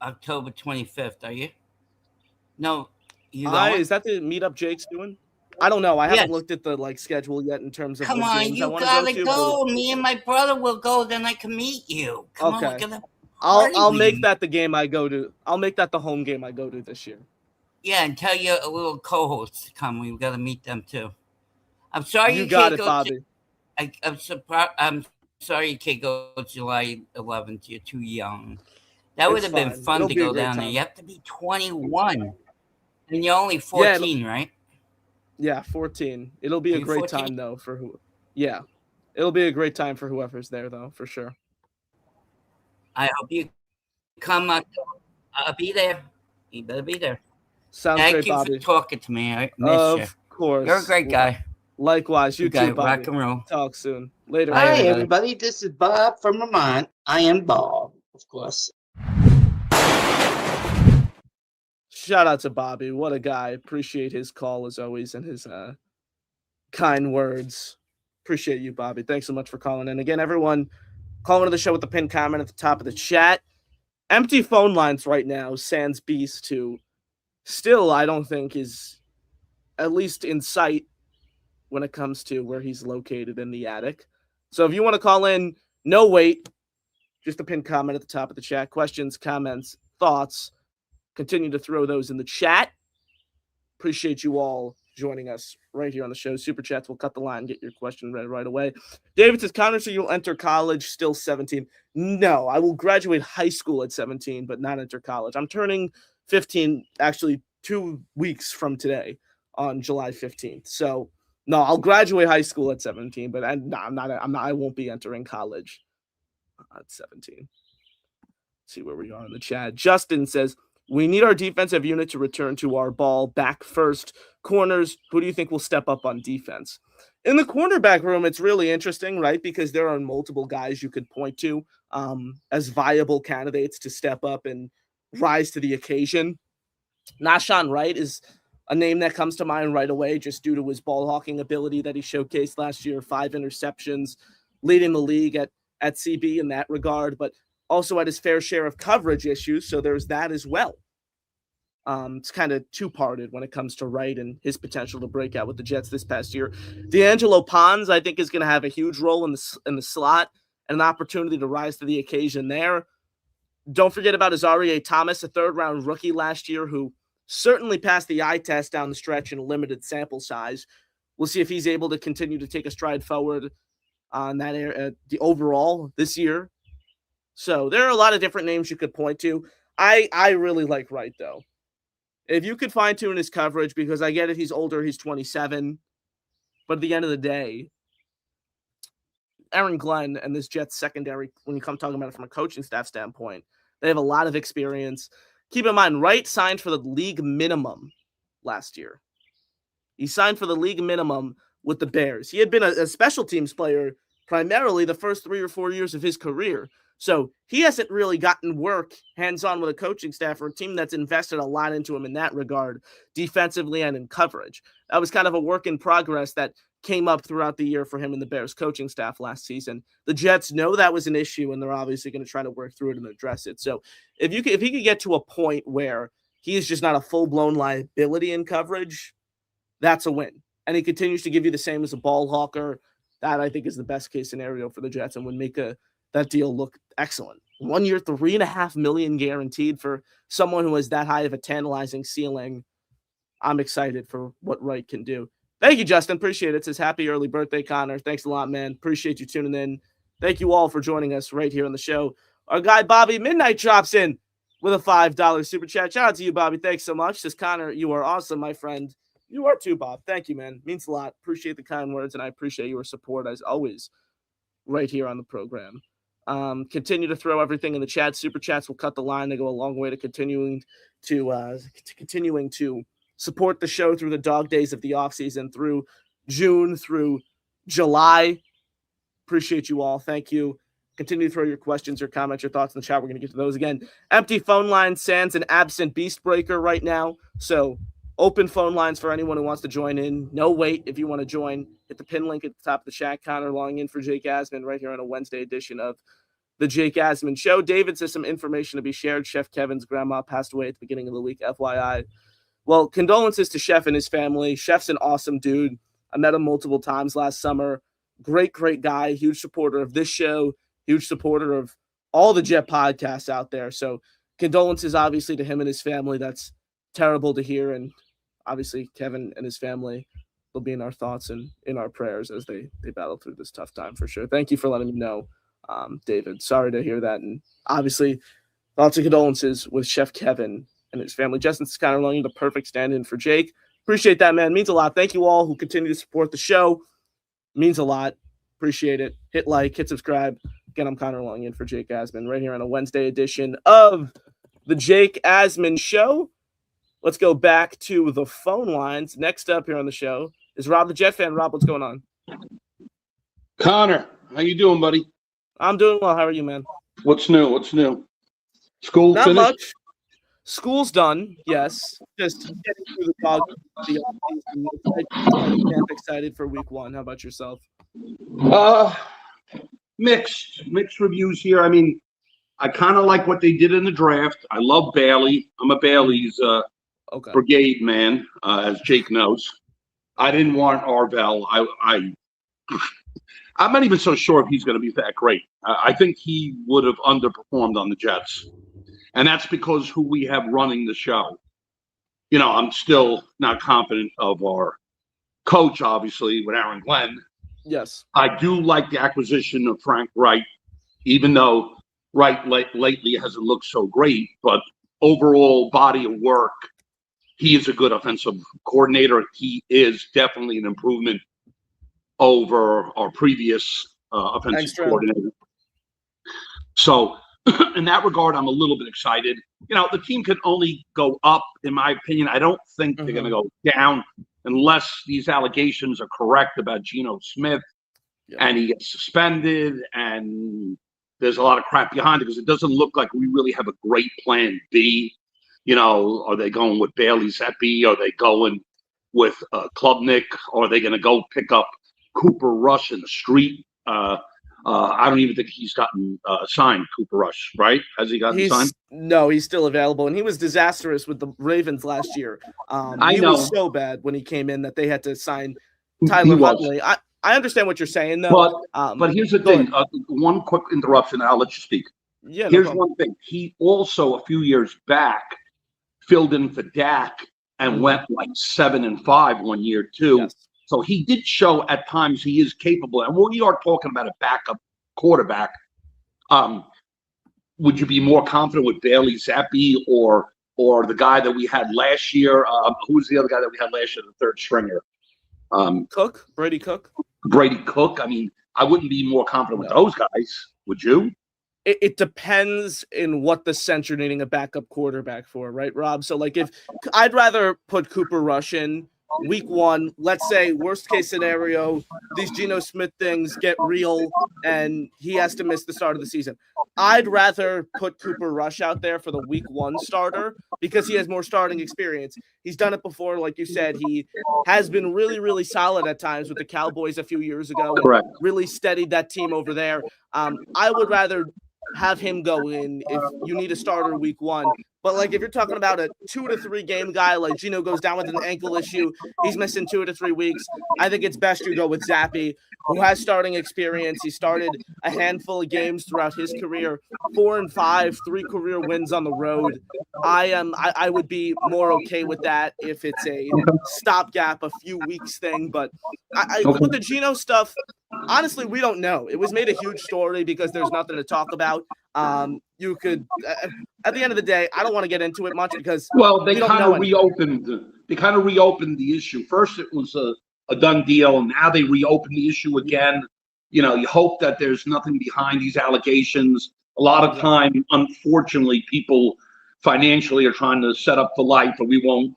October 25th, are you? No. You going? Is that the meetup Jake's doing? I don't know. I haven't looked at the schedule yet in terms of Come the on, games you I want gotta to go. Me and my brother will go, then I can meet you. Come on, we're gonna I'll make that the game I go to. I'll make that the home game I go to this year. Yeah, and tell your little co-hosts to come. We've got to meet them too. I'm sorry you got it, Bobby. I'm surprised. I'm sorry you can't go July 11th. You're too young. That would have been fun to go down there. You have to be 21, and you're only 14, right? Yeah, 14. It'll be a great 14? time though for who. Yeah, it'll be a great time for whoever's there though, for sure. I hope you come. I'll be there. You better be there. Sounds Thank great, you Bobby. for talking to me. I miss you. Of course. You're a great guy. Likewise, you Good guy. too, Bobby. Rock and roll. Talk soon. Later. Bye, Hi, everybody. everybody. This is Bob from Vermont. I am Bob, of course. Shout out to Bobby. What a guy. Appreciate his call as always and his kind words. Appreciate you, Bobby. Thanks so much for calling in. Again, everyone, call into the show with the pinned comment at the top of the chat. Empty phone lines right now, sans Beast, who still I don't think is at least in sight when it comes to where he's located in the attic. So if you want to call in, no wait. Just a pinned comment at the top of the chat. Questions, comments, thoughts. Continue to throw those in the chat. Appreciate you all joining us right here on the show. Super Chats will cut the line, get your question read right away. David says, Connor, so you'll enter college still 17. No, I will graduate high school at 17, but not enter college. I'm turning 15 actually 2 weeks from today on July 15th. So no, I'll graduate high school at 17, but I won't be entering college at 17. Let's see where we are in the chat. Justin says, we need our defensive unit to return to our ball back first. Corners, who do you think will step up on defense? In the cornerback room, it's really interesting, right? Because there are multiple guys you could point to as viable candidates to step up and rise to the occasion. Nahshon Wright is a name that comes to mind right away just due to his ball hawking ability that he showcased last year, 5 interceptions, leading the league at CB in that regard, but also had his fair share of coverage issues, so there's that as well. It's kind of two-parted when it comes to Wright and his potential to break out with the Jets this past year. D'Angelo Pons, I think, is going to have a huge role in the slot and an opportunity to rise to the occasion there. Don't forget about Azareye'h Thomas, a third-round rookie last year who certainly passed the eye test down the stretch in a limited sample size. We'll see if he's able to continue to take a stride forward on that area, the overall this year. So there are a lot of different names you could point to. I really like Wright, though. If you could fine-tune his coverage, because I get it, he's older, he's 27. But at the end of the day, Aaron Glenn and this Jets secondary, when you come talking about it from a coaching staff standpoint, they have a lot of experience. Keep in mind, Wright signed for the league minimum last year. He signed for the league minimum with the Bears. He had been a special teams player primarily the first 3 or 4 years of his career. So he hasn't really gotten work hands-on with a coaching staff or a team that's invested a lot into him in that regard, defensively and in coverage. That was kind of a work in progress that came up throughout the year for him and the Bears coaching staff last season. The Jets know that was an issue, and they're obviously going to try to work through it and address it. So if he could get to a point where he is just not a full-blown liability in coverage, that's a win. And he continues to give you the same as a ball hawker. That, I think, is the best-case scenario for the Jets and would make that deal look excellent. 1 year, $3.5 million guaranteed for someone who has that high of a tantalizing ceiling. I'm excited for what Wright can do. Thank you, Justin. Appreciate it. It says happy early birthday, Connor. Thanks a lot, man. Appreciate you tuning in. Thank you all for joining us right here on the show. Our guy Bobby Midnight drops in with a $5 super chat. Shout out to you, Bobby. Thanks so much. Says Connor, you are awesome, my friend. You are too, Bob. Thank you, man. Means a lot. Appreciate the kind words, and I appreciate your support as always right here on the program. Continue to throw everything in the chat. Super chats will cut the line. They go a long way to continuing to support the show through the dog days of the offseason, through June, through July. Appreciate you all. Thank you. Continue to throw your questions, your comments, your thoughts in the chat. We're going to get to those again. Empty phone line sans an absent beast breaker right now. So open phone lines for anyone who wants to join in. No wait if you want to join. Hit the pin link at the top of the chat. Connor logging in for Jake Asman right here on a Wednesday edition of the Jake Asman Show. David says some information to be shared. Chef Kevin's grandma passed away at the beginning of the week, FYI. Well, condolences to Chef and his family. Chef's an awesome dude. I met him multiple times last summer. Great, great guy. Huge supporter of this show. Huge supporter of all the Jet podcasts out there. So condolences, obviously, to him and his family. That's terrible to hear. And obviously, Kevin and his family will be in our thoughts and in our prayers as they battle through this tough time for sure. Thank you for letting me know, David. Sorry to hear that. And obviously, lots of condolences with Chef Kevin and his family. Justin's kind of the perfect stand-in for Jake. Appreciate that, man. Means a lot. Thank you all who continue to support the show. Means a lot. Appreciate it. Hit like, hit subscribe. Again, I'm Connor Long in for Jake Asman right here on a Wednesday edition of the Jake Asman Show. Let's go back to the phone lines. Next up here on the show is Rob the Jet fan. Rob, what's going on? Connor, how you doing, buddy? I'm doing well. How are you, man? What's new? What's new? School Not finished? much. School's done, yes. Just getting through the dog. I'm excited for week 1. How about yourself? Mixed reviews here. I mean, I kind of like what they did in the draft. I love Bailey. I'm a Bailey's brigade man, as Jake knows. I didn't want Arvell. I'm not even so sure if he's going to be that great. I think he would have underperformed on the Jets. And that's because who we have running the show. You know, I'm still not confident of our coach, obviously, with Aaron Glenn. Yes. I do like the acquisition of Frank Wright, even though Wright lately hasn't looked so great. But overall body of work, he is a good offensive coordinator. He is definitely an improvement over our previous offensive coordinator. So, in that regard, I'm a little bit excited. You know, the team can only go up, in my opinion. I don't think they're going to go down unless these allegations are correct about Geno Smith and he gets suspended and there's a lot of crap behind it because it doesn't look like we really have a great plan B. You know, are they going with Bailey Zappi? Are they going with Klubnik? Or are they going to go pick up Cooper Rush in the street? I don't even think he's gotten signed, Cooper Rush, right? Has he gotten signed? No, he's still available. And he was disastrous with the Ravens last year. He was so bad when he came in that they had to sign Tyler Huntley. I understand what you're saying, though. But here's the thing. One quick interruption, and I'll let you speak. Yeah. Here's one thing. He also, a few years back, filled in for Dak and went like 7-5 one year, too. Yes. So he did show at times he is capable. And when we are talking about a backup quarterback, would you be more confident with Bailey Zappi or the guy that we had last year? Who's the other guy that we had last year, the third stringer? Brady Cook. Brady Cook. I mean, I wouldn't be more confident with those guys. Would you? It depends in what the Saints are needing a backup quarterback for, right, Rob? So, like, if I'd rather put Cooper Rush in week 1, let's say worst case scenario, these Geno Smith things get real and he has to miss the start of the season. I'd rather put Cooper Rush out there for the week 1 starter because he has more starting experience. He's done it before. Like you said, he has been really, really solid at times with the Cowboys a few years ago. Correct. Really steadied that team over there. I would rather have him go in if you need a starter week 1. But, like, if you're talking about a 2 to 3 game guy, like Geno goes down with an ankle issue, he's missing 2 to 3 weeks, I think it's best you go with Zappi, who has starting experience. He started a handful of games throughout his career, 4-5, 3 career wins on the road. I would be more okay with that if it's a stopgap, a few weeks thing. But with the Geno stuff, honestly, we don't know. It was made a huge story because there's nothing to talk about. You could, at the end of the day, I don't want to get into it much because they kind of reopened the issue. First, it was a done deal, and now they reopened the issue again. You know, you hope that there's nothing behind these allegations. A lot of time, unfortunately, people financially are trying to set up for life, but we won't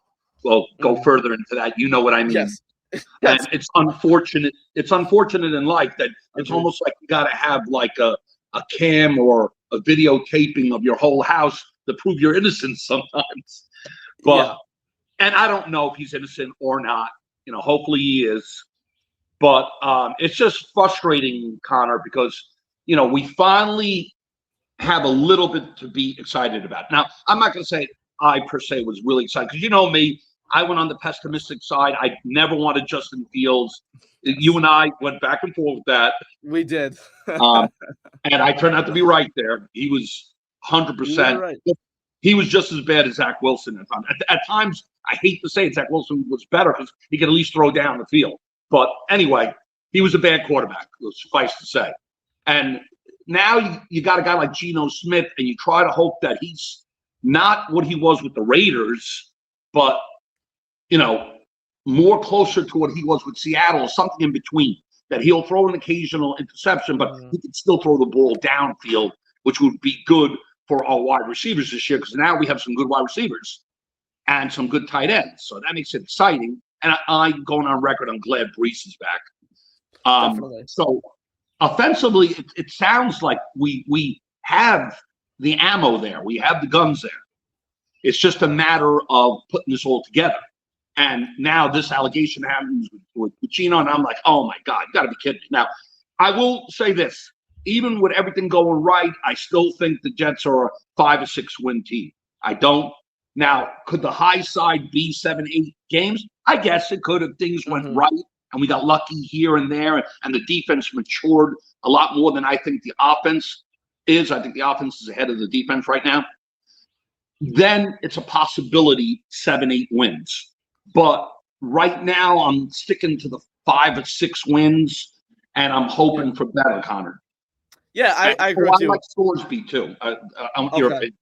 go further into that. You know what I mean? Yes. And it's unfortunate. It's unfortunate in life that it's almost like you got to have like a cam or a videotaping of your whole house to prove your innocence sometimes. But and I don't know if he's innocent or not. You know, hopefully he is. But it's just frustrating, Connor, because, you know, we finally have a little bit to be excited about. Now, I'm not going to say I per se was really excited because you know me. I went on the pessimistic side. I never wanted Justin Fields. You and I went back and forth with that. We did. And I turned out to be right there. He was 100%. Right. He was just as bad as Zach Wilson. At times, I hate to say it, Zach Wilson was better because he could at least throw down the field. But anyway, he was a bad quarterback, suffice to say. And now you got a guy like Geno Smith, and you try to hope that he's not what he was with the Raiders, but, you know, more closer to what he was with Seattle, something in between. That he'll throw an occasional interception, but he can still throw the ball downfield, which would be good for our wide receivers this year, because now we have some good wide receivers and some good tight ends. So that makes it exciting. And I'm going on record, I'm glad Brees is back. So offensively, it sounds like we have the ammo there. We have the guns there. It's just a matter of putting this all together. And now this allegation happens with Gino, and I'm like, oh, my God, you got to be kidding me. Now, I will say this. Even with everything going right, I still think the Jets are a 5 or 6 win team. I don't. Now, could the high side be 7, 8 games? I guess it could if things went right and we got lucky here and there, and the defense matured a lot more than I think the offense is. I think the offense is ahead of the defense right now. Then it's a possibility 7, 8 wins. But right now, I'm sticking to the 5 or 6 wins, and I'm hoping for better, Connor. Yeah, I agree with you. I like Sorsby, too. I want your opinion.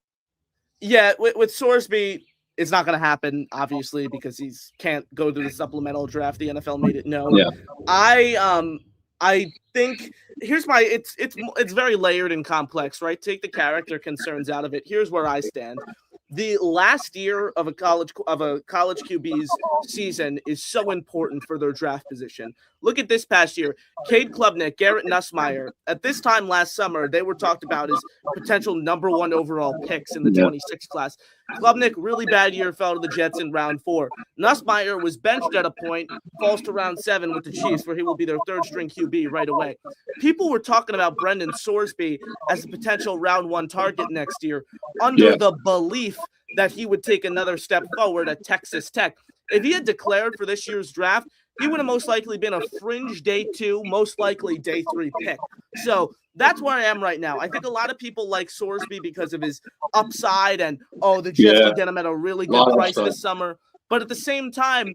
Yeah, with Sorsby, it's not going to happen, obviously, because he can't go through the supplemental draft. The NFL made it known. Yeah. I think it's very layered and complex, right? Take the character concerns out of it. Here's where I stand. The last year of a college QB's season is so important for their draft position. Look at this past year. Cade Klubnik, Garrett Nussmeier. At this time last summer, they were talked about as potential number 1 overall picks in the 26 class. Klubnik, really bad year, fell to the Jets in round 4. Nussmeier was benched at a point, falls to round 7 with the Chiefs, where he will be their 3rd-string QB right away. People were talking about Brendan Sorsby as a potential round 1 target next year under the belief that he would take another step forward at Texas Tech. If he had declared for this year's draft, he would have most likely been a fringe day 2, most likely day 3 pick. So that's where I am right now. I think a lot of people like Sorsby because of his upside and, the Jets will get him at a really good price this summer. But at the same time,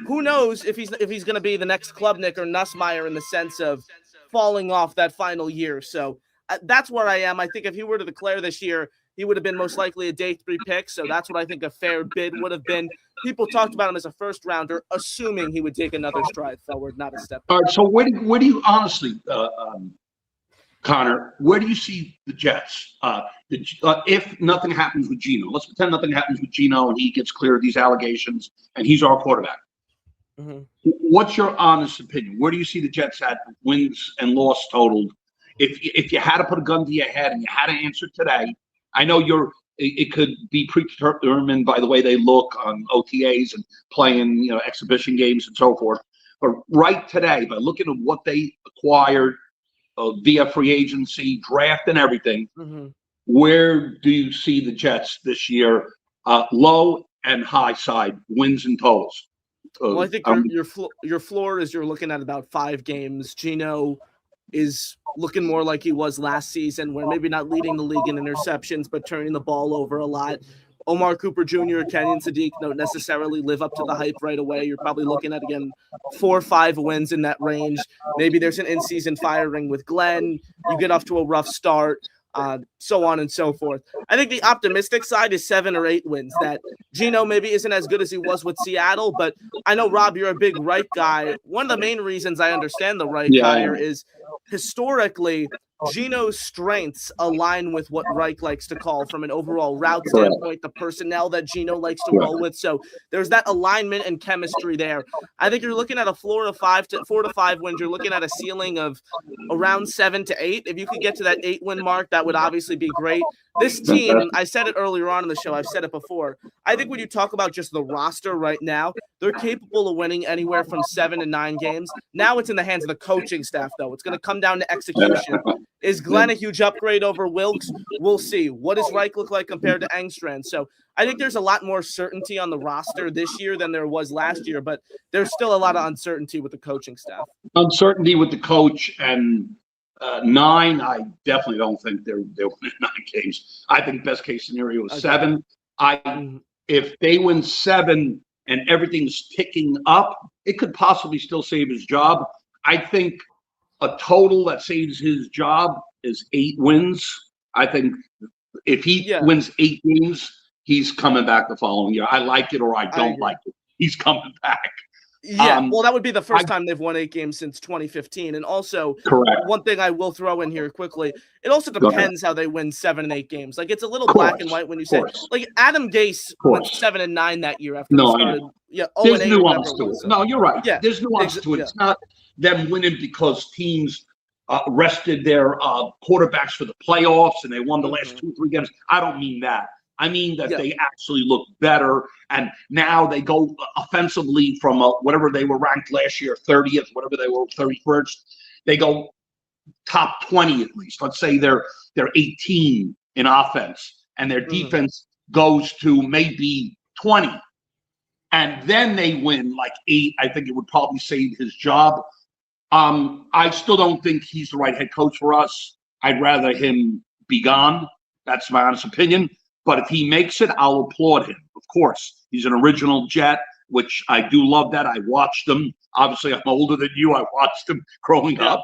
who knows if he's going to be the next Klubnik or Nussmeier in the sense of falling off that final year. So that's where I am. I think if he were to declare this year, he would have been most likely a day 3 pick. So that's what I think a fair bid would have been. People talked about him as a 1st rounder, assuming he would take another stride forward, not a step back. All right. So where do you honestly, Connor, where do you see the Jets? If nothing happens with Gino, let's pretend nothing happens with Gino and he gets clear of these allegations and he's our quarterback. Mm-hmm. What's your honest opinion? Where do you see the Jets at wins and loss totaled? If you had to put a gun to your head and you had to answer today, I know it could be predetermined by the way they look on OTAs and playing, exhibition games and so forth. But right today, by looking at what they acquired via free agency, draft, and everything, where do you see the Jets this year? Low and high side wins and totals. Well, I think your floor is you're looking at about 5 games. Gino is looking more like he was last season, where maybe not leading the league in interceptions, but turning the ball over a lot. Omar Cooper Jr., Kenyon Sadiq don't necessarily live up to the hype right away. You're probably looking at, again, 4 or 5 wins in that range. Maybe there's an in-season firing with Glenn. You get off to a rough start. So on and so forth. I think the optimistic side is 7 or 8 wins. That Gino maybe isn't as good as he was with Seattle, but I know, Rob, you're a big Reich guy. One of the main reasons I understand the Reich hire is historically Gino's strengths align with what Reich likes to call, from an overall route standpoint, the personnel that Gino likes to roll with. So there's that alignment and chemistry there. I think you're looking at a floor of 4 to 5 wins. You're looking at a ceiling of around 7 to 8. If you could get to that 8-win mark, that would obviously be great. This team, I said it earlier on in the show, I've said it before, I think when you talk about just the roster right now, they're capable of winning anywhere from 7 to 9 games. Now it's in the hands of the coaching staff, though. It's going to come down to execution. Is Glenn a huge upgrade over Wilkes? We'll see. What does Reich look like compared to Engstrand? So I think there's a lot more certainty on the roster this year than there was last year, but there's still a lot of uncertainty with the coaching staff. Uncertainty with the coach, and 9, I definitely don't think they'll win 9 games. I think best case scenario is 7. If they win 7 and everything's ticking up, it could possibly still save his job. I think a total that saves his job is 8 wins. I think if he wins 8 games, he's coming back the following year. I like it or I don't like it. He's coming back. Yeah, well, that would be the first time they've won 8 games since 2015. And also, Correct. one thing I will throw in here quickly, it also Go ahead. depends how they win 7 and 8 games. Like, it's a little Of black course, and white when you of say, course. like, Adam Gase Of went course. 7 and 9 that year after No, they I started. know. Yeah, There's 0-8, nuance to whatever it. was. No, you're right. Yeah, There's nuance to it. yeah. It's not them winning because teams rested their quarterbacks for the playoffs and they won the last 2-3 games. I don't mean that. I mean that they actually look better, and now they go offensively from whatever they were ranked last year, 30th, whatever they were, 31st. They go top 20 at least. Let's say they're 18 in offense, and their defense goes to maybe 20. And then they win like 8. I think it would probably save his job. I still don't think he's the right head coach for us. I'd rather him be gone. That's my honest opinion. But if he makes it, I'll applaud him. Of course, he's an original Jet, which I do love that. I watched him. Obviously, I'm older than you. I watched him growing up.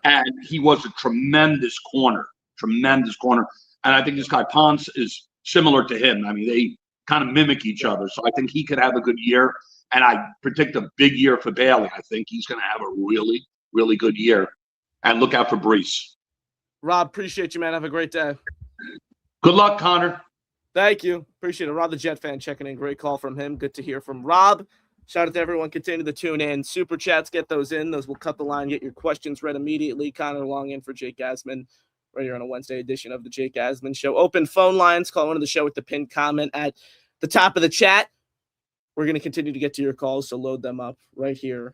And he was a tremendous corner. And I think this guy Ponce is similar to him. I mean, they kind of mimic each other. So I think he could have a good year. And I predict a big year for Bailey. I think he's going to have a really, really good year. And look out for Brees. Rob, appreciate you, man. Have a great day. Good luck, Connor. Thank you. Appreciate it. Rob, the Jet fan, checking in. Great call from him. Good to hear from Rob. Shout out to everyone. Continue to tune in. Super chats, get those in. Those will cut the line. Get your questions read immediately. Connor Long in for Jake Asman right here on a Wednesday edition of the Jake Asman Show. Open phone lines. Call into the show with the pinned comment at the top of the chat. We're going to continue to get to your calls, so load them up right here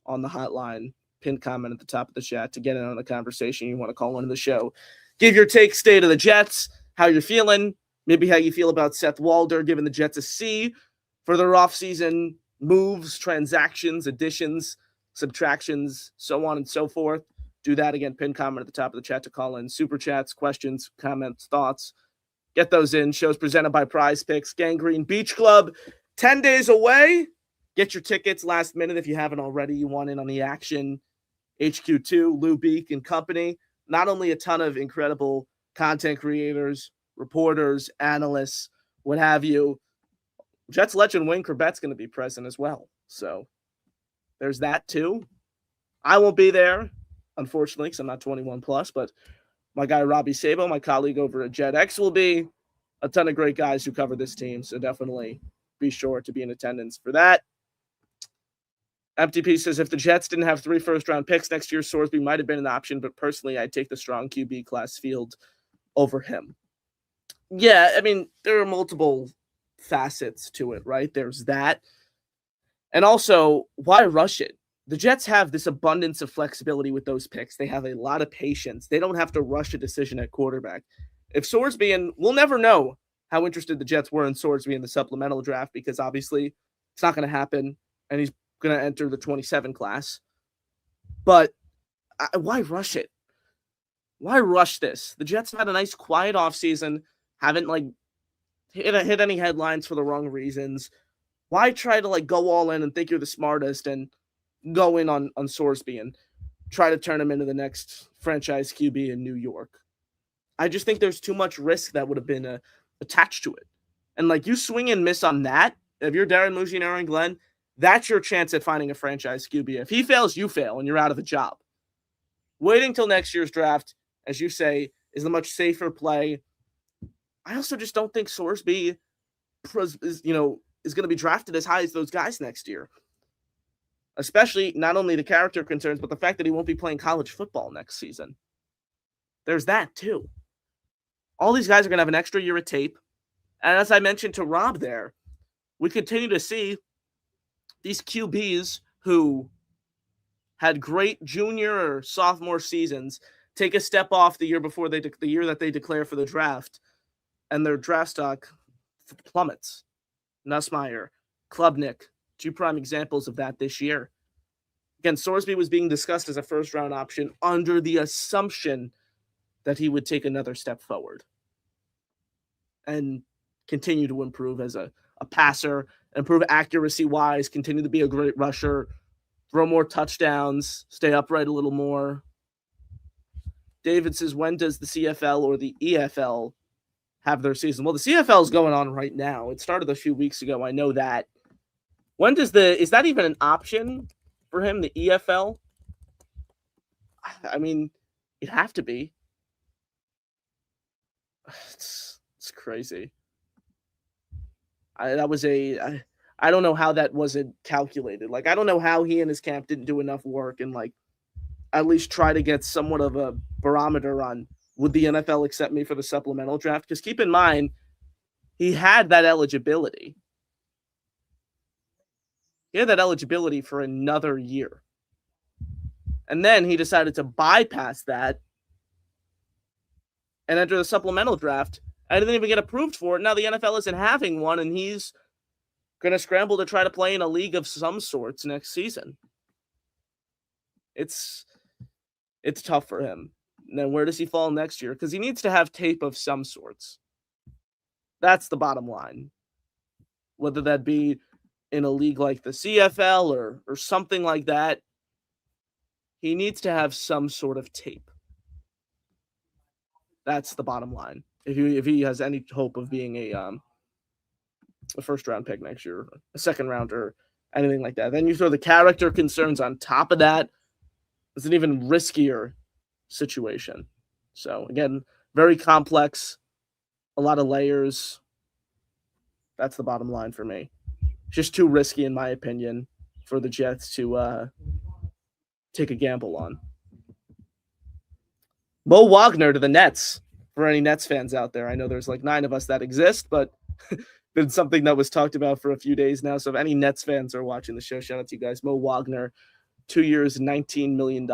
on the hotline. Pinned comment at the top of the chat to get in on the conversation. You want to call into the show. Give your take, state of the Jets, how you're feeling, maybe how you feel about Seth Walder, giving the Jets a C for their offseason moves, transactions, additions, subtractions, so on and so forth. Do that again. Pin comment at the top of the chat to call in. Super chats, questions, comments, thoughts. Get those in. Shows presented by PrizePicks. Gangrene Beach Club, 10 days away. Get your tickets last minute if you haven't already. You want in on the action. HQ2, Lou Beak and company. Not only a ton of incredible content creators, reporters, analysts, what have you. Jets legend Wayne Corbett's going to be present as well. So there's that too. I won't be there, unfortunately, because I'm not 21 plus, but my guy Robbie Sabo, my colleague over at JetX, will be. A ton of great guys who cover this team. So definitely be sure to be in attendance for that. MTP says, if the Jets didn't have 3 first-round picks next year, Sorsby might have been an option, but personally, I'd take the strong QB class field over him. Yeah, I mean, there are multiple facets to it, right? There's that. And also, why rush it? The Jets have this abundance of flexibility with those picks. They have a lot of patience. They don't have to rush a decision at quarterback. If Sorsby, and we'll never know how interested the Jets were in Sorsby in the supplemental draft, because obviously it's not going to happen, and he's going to enter the 27 class. But why rush it? Why rush this? The Jets have had a nice quiet offseason, haven't hit any headlines for the wrong reasons. Why try to go all in and think you're the smartest and go in on Sorsby and try to turn him into the next franchise QB in New York? I just think there's too much risk that would have been attached to it. And you swing and miss on that, if you're Darren Muji and Aaron Glenn, that's your chance at finding a franchise QB. If he fails, you fail, and you're out of a job. Waiting till next year's draft, as you say, is a much safer play. I also just don't think Sorsby is going to be drafted as high as those guys next year. Especially not only the character concerns, but the fact that he won't be playing college football next season. There's that too. All these guys are going to have an extra year of tape. And as I mentioned to Rob there, we continue to see these QBs who had great junior or sophomore seasons take a step off the year before the year that they declare for the draft, and their draft stock plummets. Nussmeier, Klubnik, 2 prime examples of that this year. Again, Sorsby was being discussed as a first-round option under the assumption that he would take another step forward and continue to improve as a passer, improve accuracy-wise, continue to be a great rusher, throw more touchdowns, stay upright a little more. David says, when does the CFL or the EFL have their season? Well, the CFL is going on right now. It started a few weeks ago. I know that. Is that even an option for him, the EFL? I mean, it'd have to be. It's crazy. I don't know how that wasn't calculated. Like, I don't know how he and his camp didn't do enough work and, like, at least try to get somewhat of a barometer on, would the NFL accept me for the supplemental draft? Because keep in mind, he had that eligibility. He had that eligibility for another year. And then he decided to bypass that and enter the supplemental draft. I didn't even get approved for it. Now the NFL isn't having one, and he's going to scramble to try to play in a league of some sorts next season. It's tough for him. And then where does he fall next year? Because he needs to have tape of some sorts. That's the bottom line. Whether that be in a league like the CFL or something like that, he needs to have some sort of tape. That's the bottom line. If he has any hope of being a first round pick next year, a second round, or anything like that, then you throw the character concerns on top of that. It's an even riskier situation. So again, very complex, a lot of layers. That's the bottom line for me. Just too risky, in my opinion, for the Jets to take a gamble on. Mo Wagner to the Nets. For any Nets fans out there, I know there's like 9 of us that exist, but been something that was talked about for a few days now. So if any Nets fans are watching the show, shout out to you guys. Mo Wagner, 2 years, $19 million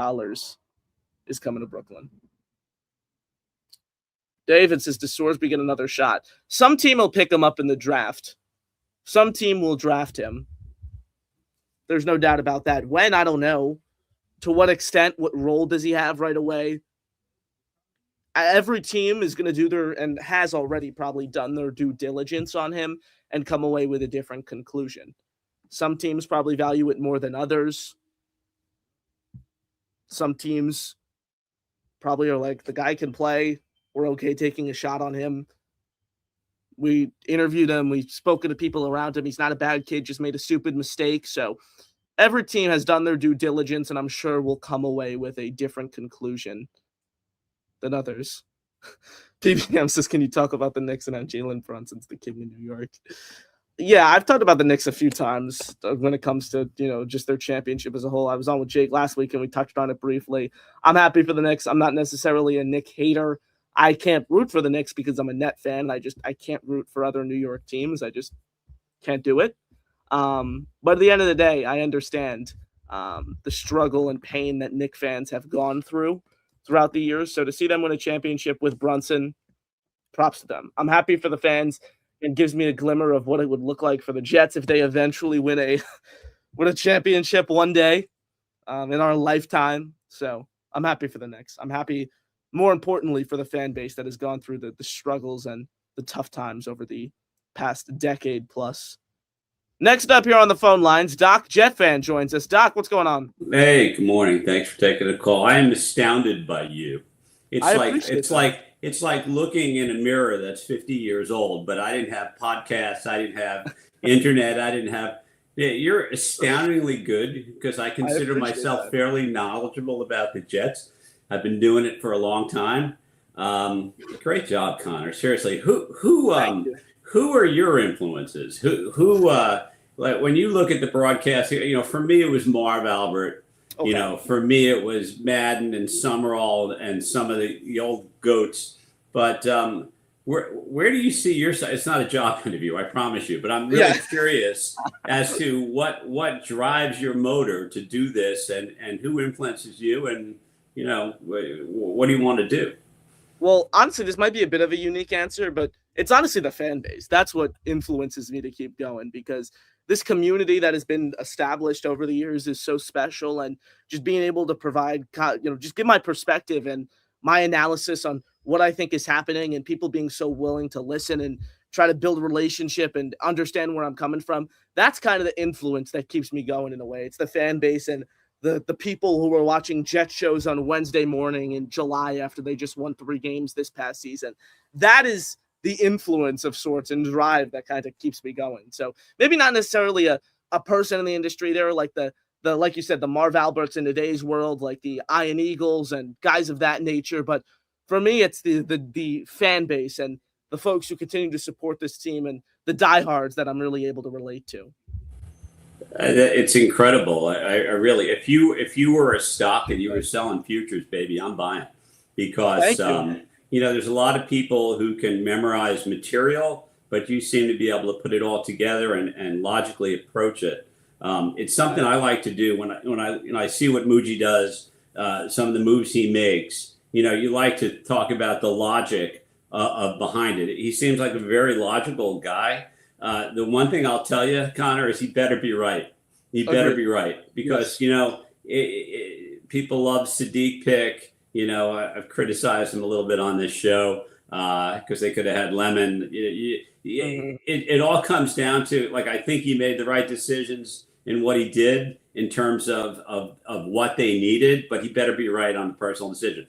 is coming to Brooklyn. David says, does Sorsby get another shot? Some team will pick him up in the draft. Some team will draft him. There's no doubt about that. When, I don't know. To what extent, what role does he have right away? Every team is going to do their, and has already probably done their due diligence on him and come away with a different conclusion. Some teams probably value it more than others. Some teams probably are like, the guy can play. We're okay taking a shot on him. We interviewed him. We've spoken to people around him. He's not a bad kid, just made a stupid mistake. So every team has done their due diligence, and I'm sure will come away with a different conclusion than others. PBM says, can you talk about the Knicks and how Jalen Brunson's the king of New York? Yeah, I've talked about the Knicks a few times when it comes to, just their championship as a whole. I was on with Jake last week and we touched on it briefly. I'm happy for the Knicks. I'm not necessarily a Knick hater. I can't root for the Knicks because I'm a Net fan. I can't root for other New York teams. I just can't do it. But at the end of the day, I understand the struggle and pain that Knick fans have gone throughout the years. So to see them win a championship with Brunson, props to them. I'm happy for the fans. It gives me a glimmer of what it would look like for the Jets if they eventually win a championship one day in our lifetime. So I'm happy for the Knicks. I'm happy, more importantly, for the fan base that has gone through the struggles and the tough times over the past decade plus. Next up here on the phone lines, Doc, Jet fan, joins us. Doc, what's going on? Hey, good morning. Thanks for taking the call. I am astounded by you. It's like looking in a mirror that's 50 years old, but I didn't have podcasts. I didn't have internet. You're astoundingly good because I consider myself fairly knowledgeable about the Jets. I've been doing it for a long time. Great job, Connor. Seriously, who are your influences? Like when you look at the broadcast, for me it was Marv Albert. Okay. For me it was Madden and Summerall and some of the old goats. But where do you see your side? It's not a job interview, I promise you. But I'm really curious as to what drives your motor to do this, and who influences you, and what do you want to do? Well, honestly, this might be a bit of a unique answer, but it's honestly the fan base. That's what influences me to keep going, because this community that has been established over the years is so special, and just being able to provide, just give my perspective and my analysis on what I think is happening, and people being so willing to listen and try to build a relationship and understand where I'm coming from. That's kind of the influence that keeps me going in a way. It's the fan base and the people who were watching Jet shows on Wednesday morning in July after they just won 3 games this past season. That is the influence of sorts and drive that kind of keeps me going. So maybe not necessarily a a person in the industry. There are like the like you said, the Marv Alberts in today's world, like the Iron Eagles and guys of that nature. But for me, it's the fan base and the folks who continue to support this team and the diehards that I'm really able to relate to. It's incredible. I really, if you were a stock and you were selling futures, baby, I'm buying, because there's a lot of people who can memorize material, but you seem to be able to put it all together and logically approach it. It's something I like to do when I see what Muji does, some of the moves he makes. You like to talk about the logic of behind it. He seems like a very logical guy. The one thing I'll tell you, Connor, is he better be right. He better be right, because people love Sadiq pick. I've criticized him a little bit on this show because they could have had Lemon. It all comes down to, like, I think he made the right decisions in what he did in terms of what they needed, but he better be right on the personal decision.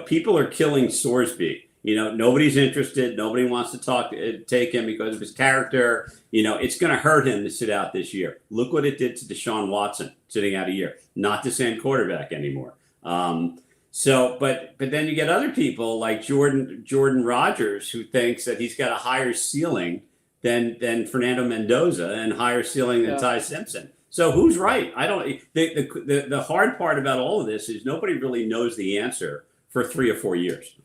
People are killing Sorsby. Nobody's interested. Nobody wants to take him because of his character. It's going to hurt him to sit out this year. Look what it did to Deshaun Watson sitting out a year. Not the same quarterback anymore. But then you get other people like Jordan Rodgers, who thinks that he's got a higher ceiling than Fernando Mendoza and higher ceiling than Ty Simpson. So who's right? I don't. The hard part about all of this is nobody really knows the answer for 3 or 4 years.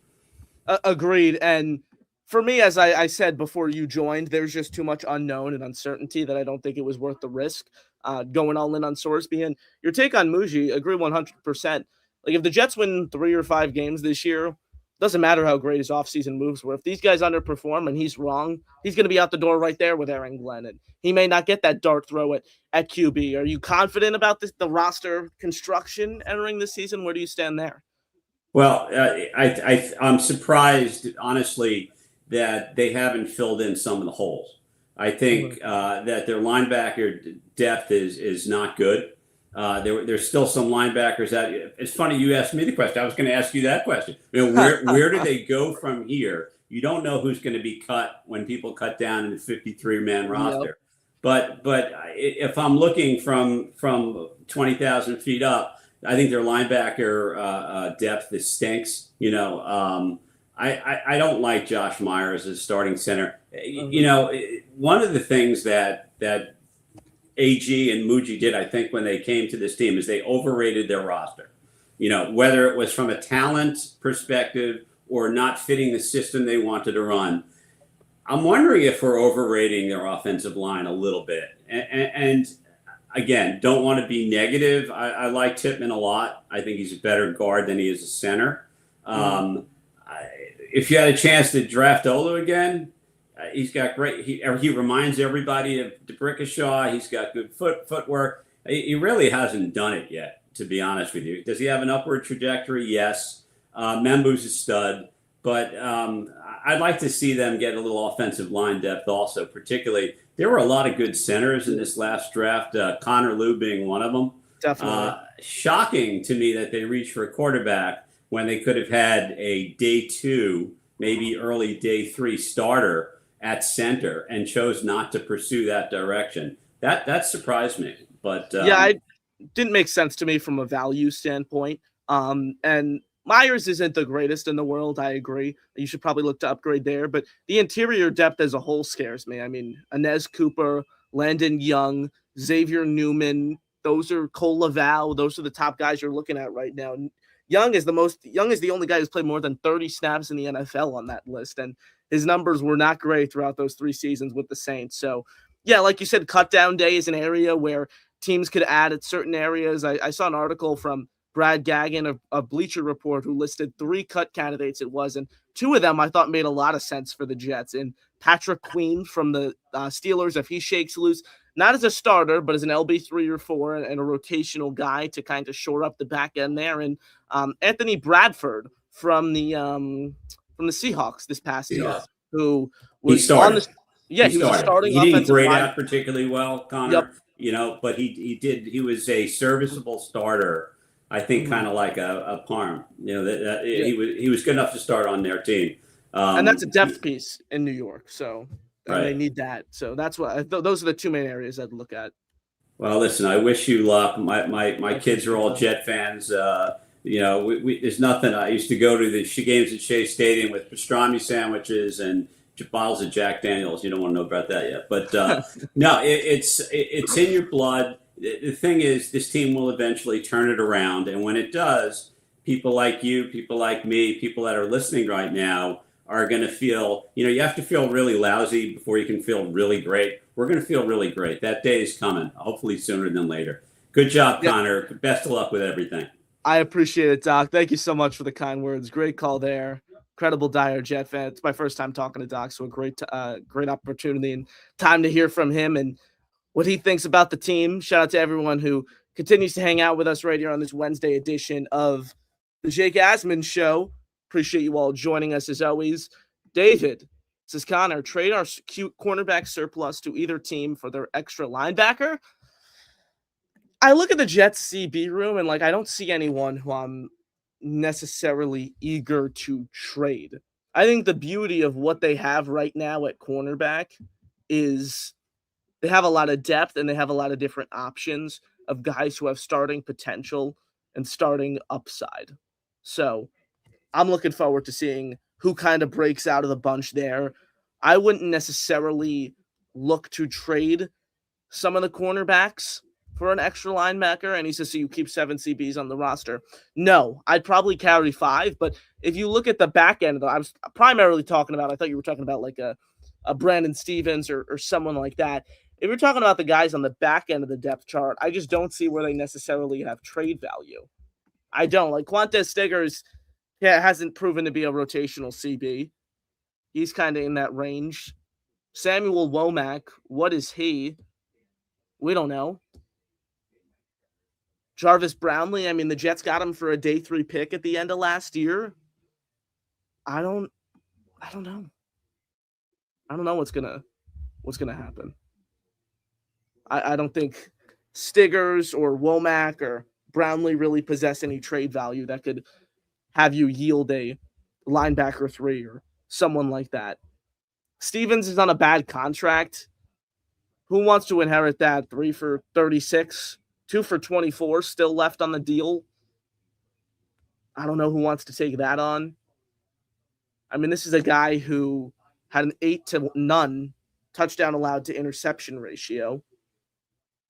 Agreed. And for me, as I said before you joined, there's just too much unknown and uncertainty that I don't think it was worth the risk going all in on Sorsby. And your take on Muji, agree 100%. Like, if the Jets win 3 or 5 games this year, doesn't matter how great his offseason moves were. If these guys underperform and he's wrong, he's going to be out the door right there with Aaron Glenn. And he may not get that dart throw at QB. Are you confident about the roster construction entering this season? Where do you stand there? Well, I'm surprised, honestly, that they haven't filled in some of the holes. I think that their linebacker depth is not good. There's still some linebackers that. It's funny you asked me the question. I was going to ask you that question. Where do they go from here? You don't know who's going to be cut when people cut down in the 53-man roster. Yep. But if I'm looking from 20,000 feet up, I think their linebacker depth stinks. I don't like Josh Myers as starting center. One of the things that AG and Muji did, I think, when they came to this team, is they overrated their roster. Whether it was from a talent perspective or not fitting the system they wanted to run. I'm wondering if we're overrating their offensive line a little bit. And again, don't want to be negative. I like Tippmann a lot. I think he's a better guard than he is a center. If you had a chance to draft Olu again, he's got great. He reminds everybody of DeBrickashaw. He's got good footwork. He really hasn't done it yet, to be honest with you. Does he have an upward trajectory? Yes. Membu's a stud, but I'd like to see them get a little offensive line depth also. Particularly, there were a lot of good centers in this last draft. Connor Lew being one of them. Definitely. Shocking to me that they reached for a quarterback when they could have had a day 2, maybe early day 3 starter at center and chose not to pursue that direction. That surprised me. But it didn't make sense to me from a value standpoint. And Myers isn't the greatest in the world. I agree. You should probably look to upgrade there. But the interior depth as a whole scares me. I mean, Inez Cooper, Landon Young, Xavier Newman, those are Cole Laval. Those are the top guys you're looking at right now. Young is the only guy who's played more than 30 snaps in the NFL on that list. And his numbers were not great throughout those 3 seasons with the Saints. So, yeah, like you said, cut down day is an area where teams could add at certain areas. I saw an article from Brad Gagin of Bleacher Report who listed 3 cut candidates it was, and 2 of them I thought made a lot of sense for the Jets. And Patrick Queen from the Steelers, if he shakes loose, not as a starter, but as an LB3 or 4 and a rotational guy to kind of shore up the back end there. And Anthony Bradford from the Seahawks this past year, who was on the he was starting. He didn't grade out particularly well, Connor. Yep. But he did. He was a serviceable starter. I think kind of like a Parm. He was good enough to start on their team. And that's a depth piece in New York, so they need that. So that's what those are the 2 main areas I'd look at. Well, listen, I wish you luck. My kids are all Jet fans. There's nothing. I used to go to the games at Shea Stadium with pastrami sandwiches and bottles of Jack Daniels. You don't want to know about that yet, but no, it's in your blood. The thing is, this team will eventually turn it around, and when it does, people like you, people like me, people that are listening right now are going to feel. You have to feel really lousy before you can feel really great. We're going to feel really great. That day is coming, hopefully sooner than later. Good job, Connor. Best of luck with everything. I appreciate it, Doc. Thank you so much for the kind words. Great call there. Incredible dire Jet fan. It's my first time talking to Doc, so a great opportunity and time to hear from him and what he thinks about the team. Shout out to everyone who continues to hang out with us right here on this Wednesday edition of the Jake Asman Show. Appreciate you all joining us as always. David says, Connor, trade our cute cornerback surplus to either team for their extra linebacker. I look at the Jets CB room and I don't see anyone who I'm necessarily eager to trade. I think the beauty of what they have right now at cornerback is they have a lot of depth and they have a lot of different options of guys who have starting potential and starting upside. So I'm looking forward to seeing who kind of breaks out of the bunch there. I wouldn't necessarily look to trade some of the cornerbacks for an extra linebacker. And he says, so you keep 7 CBs on the roster. No, I'd probably carry 5. But if you look at the back end, I was primarily talking about, I thought you were talking about a Brandon Stevens or someone like that. If you're talking about the guys on the back end of the depth chart, I just don't see where they necessarily have trade value. I don't. Quantez Stiggers hasn't proven to be a rotational CB. He's kind of in that range. Samuel Womack, what is he? We don't know. Jarvis Brownlee, the Jets got him for a day 3 pick at the end of last year. I don't know. I don't know what's gonna happen. I don't think Stiggers or Womack or Brownlee really possess any trade value that could have you yield a linebacker 3 or someone like that. Stevens is on a bad contract. Who wants to inherit that? 3 for 36, 2 for 24 still left on the deal. I don't know who wants to take that on. This is a guy who had an 8-0 touchdown allowed to interception ratio.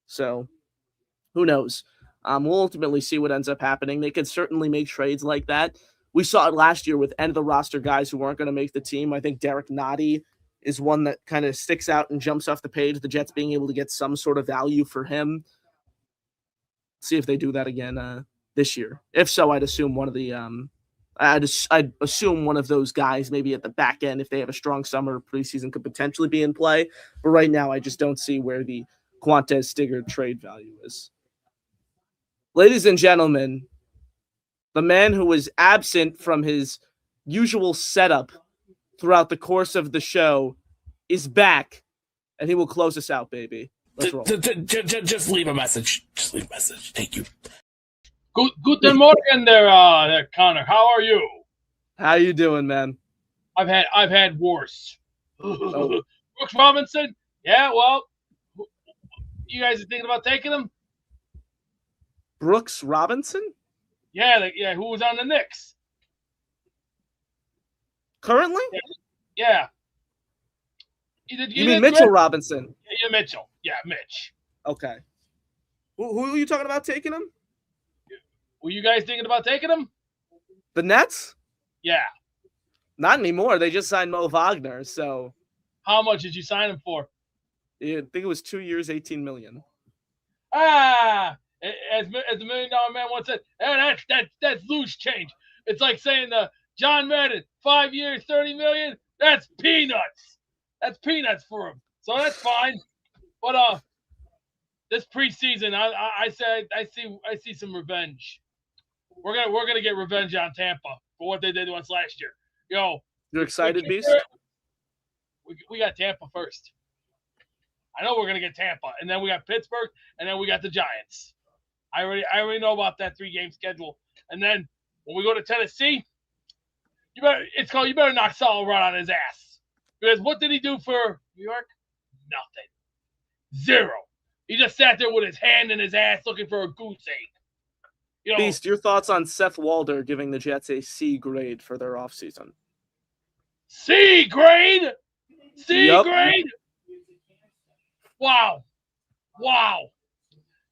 So who knows? We'll ultimately see what ends up happening. They could certainly make trades like that. We saw it last year with end of the roster guys who weren't going to make the team. I think Derek Nottie is one that kind of sticks out and jumps off the page. The Jets being able to get some sort of value for him. See if they do that again this year. If so, I'd assume one of the I'd assume one of those guys maybe at the back end, if they have a strong summer preseason, could potentially be in play. But right now, I just don't see where the Quantez Stigger trade value is. Ladies and gentlemen, the man who was absent from his usual setup throughout the course of the show is back, and he will close us out, baby. Let's roll. Just leave a message. Just leave a message. Thank you. Guten Morgen there, Connor. How are you? How you doing, man? I've had worse. Oh. Brooks Robinson? Yeah, well, you guys are thinking about taking him? Brooks Robinson? Yeah, who was on the Knicks? Currently? Yeah. You mean Mitchell Robinson? Yeah, Mitchell. Yeah, Mitch. Okay. Who are you talking about taking him? Were you guys thinking about taking him? The Nets? Yeah. Not anymore. They just signed Mo Wagner, so. How much did you sign him for? I think it was 2 years, $18 million. As the $1 Million Man once said, that's loose change. It's like saying John Madden, 5 years, $30 million. That's peanuts. That's peanuts for him. So that's fine. But this preseason, I see some revenge. We're gonna get revenge on Tampa for what they did to us last year. Yo, you're excited, Beast? We got Tampa first. I know we're gonna get Tampa, and then we got Pittsburgh, and then we got the Giants. I already know about that 3-game schedule. And then when we go to Tennessee, you better knock Saul right on his ass. Because what did he do for New York? Nothing. 0. He just sat there with his hand in his ass looking for a goose egg. You know, Beast, your thoughts on Seth Walder giving the Jets a C grade for their offseason? C grade? C Yep. grade? Wow.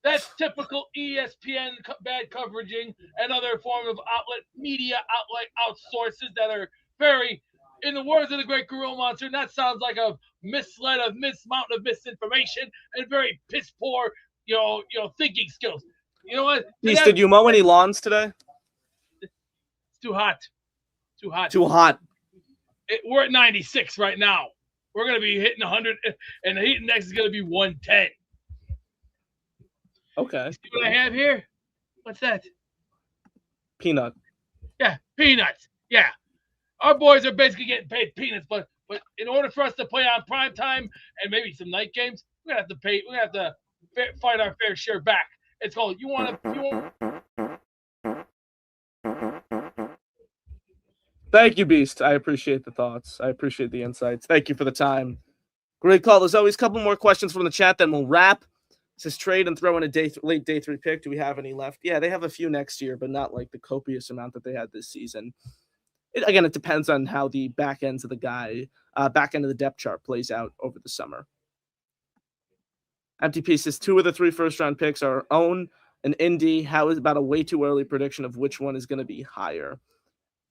That's typical ESPN bad coveraging and other form of media outlet outsources that are very, in the words of the great Gorilla Monster, that sounds like a mountain of misinformation and very piss poor, thinking skills. You know what? Beast, did you mow any lawns today? It's too hot. Too hot. We're at 96 right now. We're going to be hitting 100, and the heat index is going to be 110. Okay. See what I have here? What's that? Peanut. Yeah, peanuts. Yeah. Our boys are basically getting paid peanuts, but in order for us to play on prime time and maybe some night games, we're going to have to fight our fair share back. It's called Thank you, Beast. I appreciate the thoughts. I appreciate the insights. Thank you for the time. Great call. There's always a couple more questions from the chat, then we'll wrap. It says trade and throw in a late day 3 pick. Do we have any left? Yeah, they have a few next year, but not like the copious amount that they had this season. It depends on how the back end of the depth chart plays out over the summer. Empty pieces. 2 of the 3 first-round picks are our own and Indy. How is about a way too early prediction of which one is going to be higher?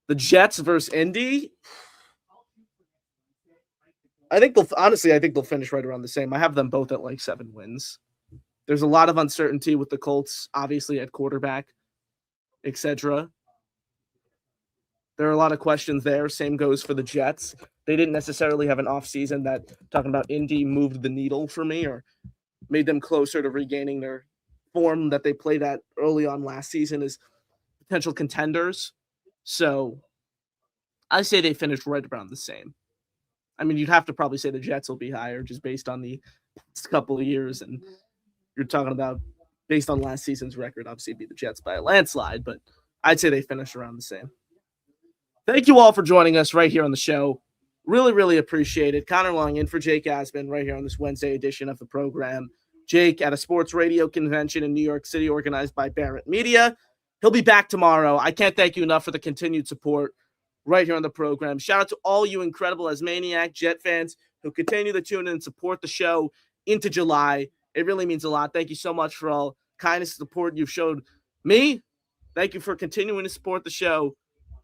The Jets versus Indy. I think they'll finish right around the same. I have them both at like 7 wins. There's a lot of uncertainty with the Colts, obviously at quarterback, etc. There are a lot of questions there. Same goes for the Jets. They didn't necessarily have an offseason that, talking about Indy, moved the needle for me or made them closer to regaining their form that they played at early on last season as potential contenders. So I say they finished right around the same. I mean, you'd have to probably say the Jets will be higher just based on the past couple of years. And you're talking about based on last season's record, obviously it'd be the Jets by a landslide, but I'd say they finished around the same. Thank you all for joining us right here on the show. Really, really appreciate it. Connor Long in for Jake Asman right here on this Wednesday edition of the program. Jake at a sports radio convention in New York City organized by Barrett Media. He'll be back tomorrow. I can't thank you enough for the continued support right here on the program. Shout out to all you incredible Asmaniac Jet fans who continue to tune in and support the show into July. It really means a lot. Thank you so much for all kindness and support you've showed me. Thank you for continuing to support the show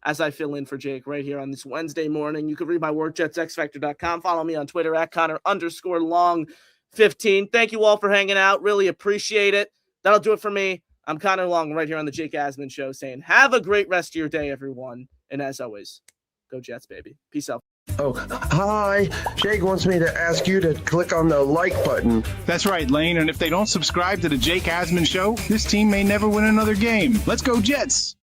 as I fill in for Jake right here on this Wednesday morning. You can read my work, jetsxfactor.com. Follow me on Twitter at Connor_Long15. Thank you all for hanging out. Really appreciate it. That'll do it for me. I'm Connor Long right here on the Jake Asman Show saying have a great rest of your day, everyone. And as always, go Jets, baby. Peace out. Oh, hi. Jake wants me to ask you to click on the like button. That's right, Lane. And if they don't subscribe to the Jake Asman Show, this team may never win another game. Let's go Jets.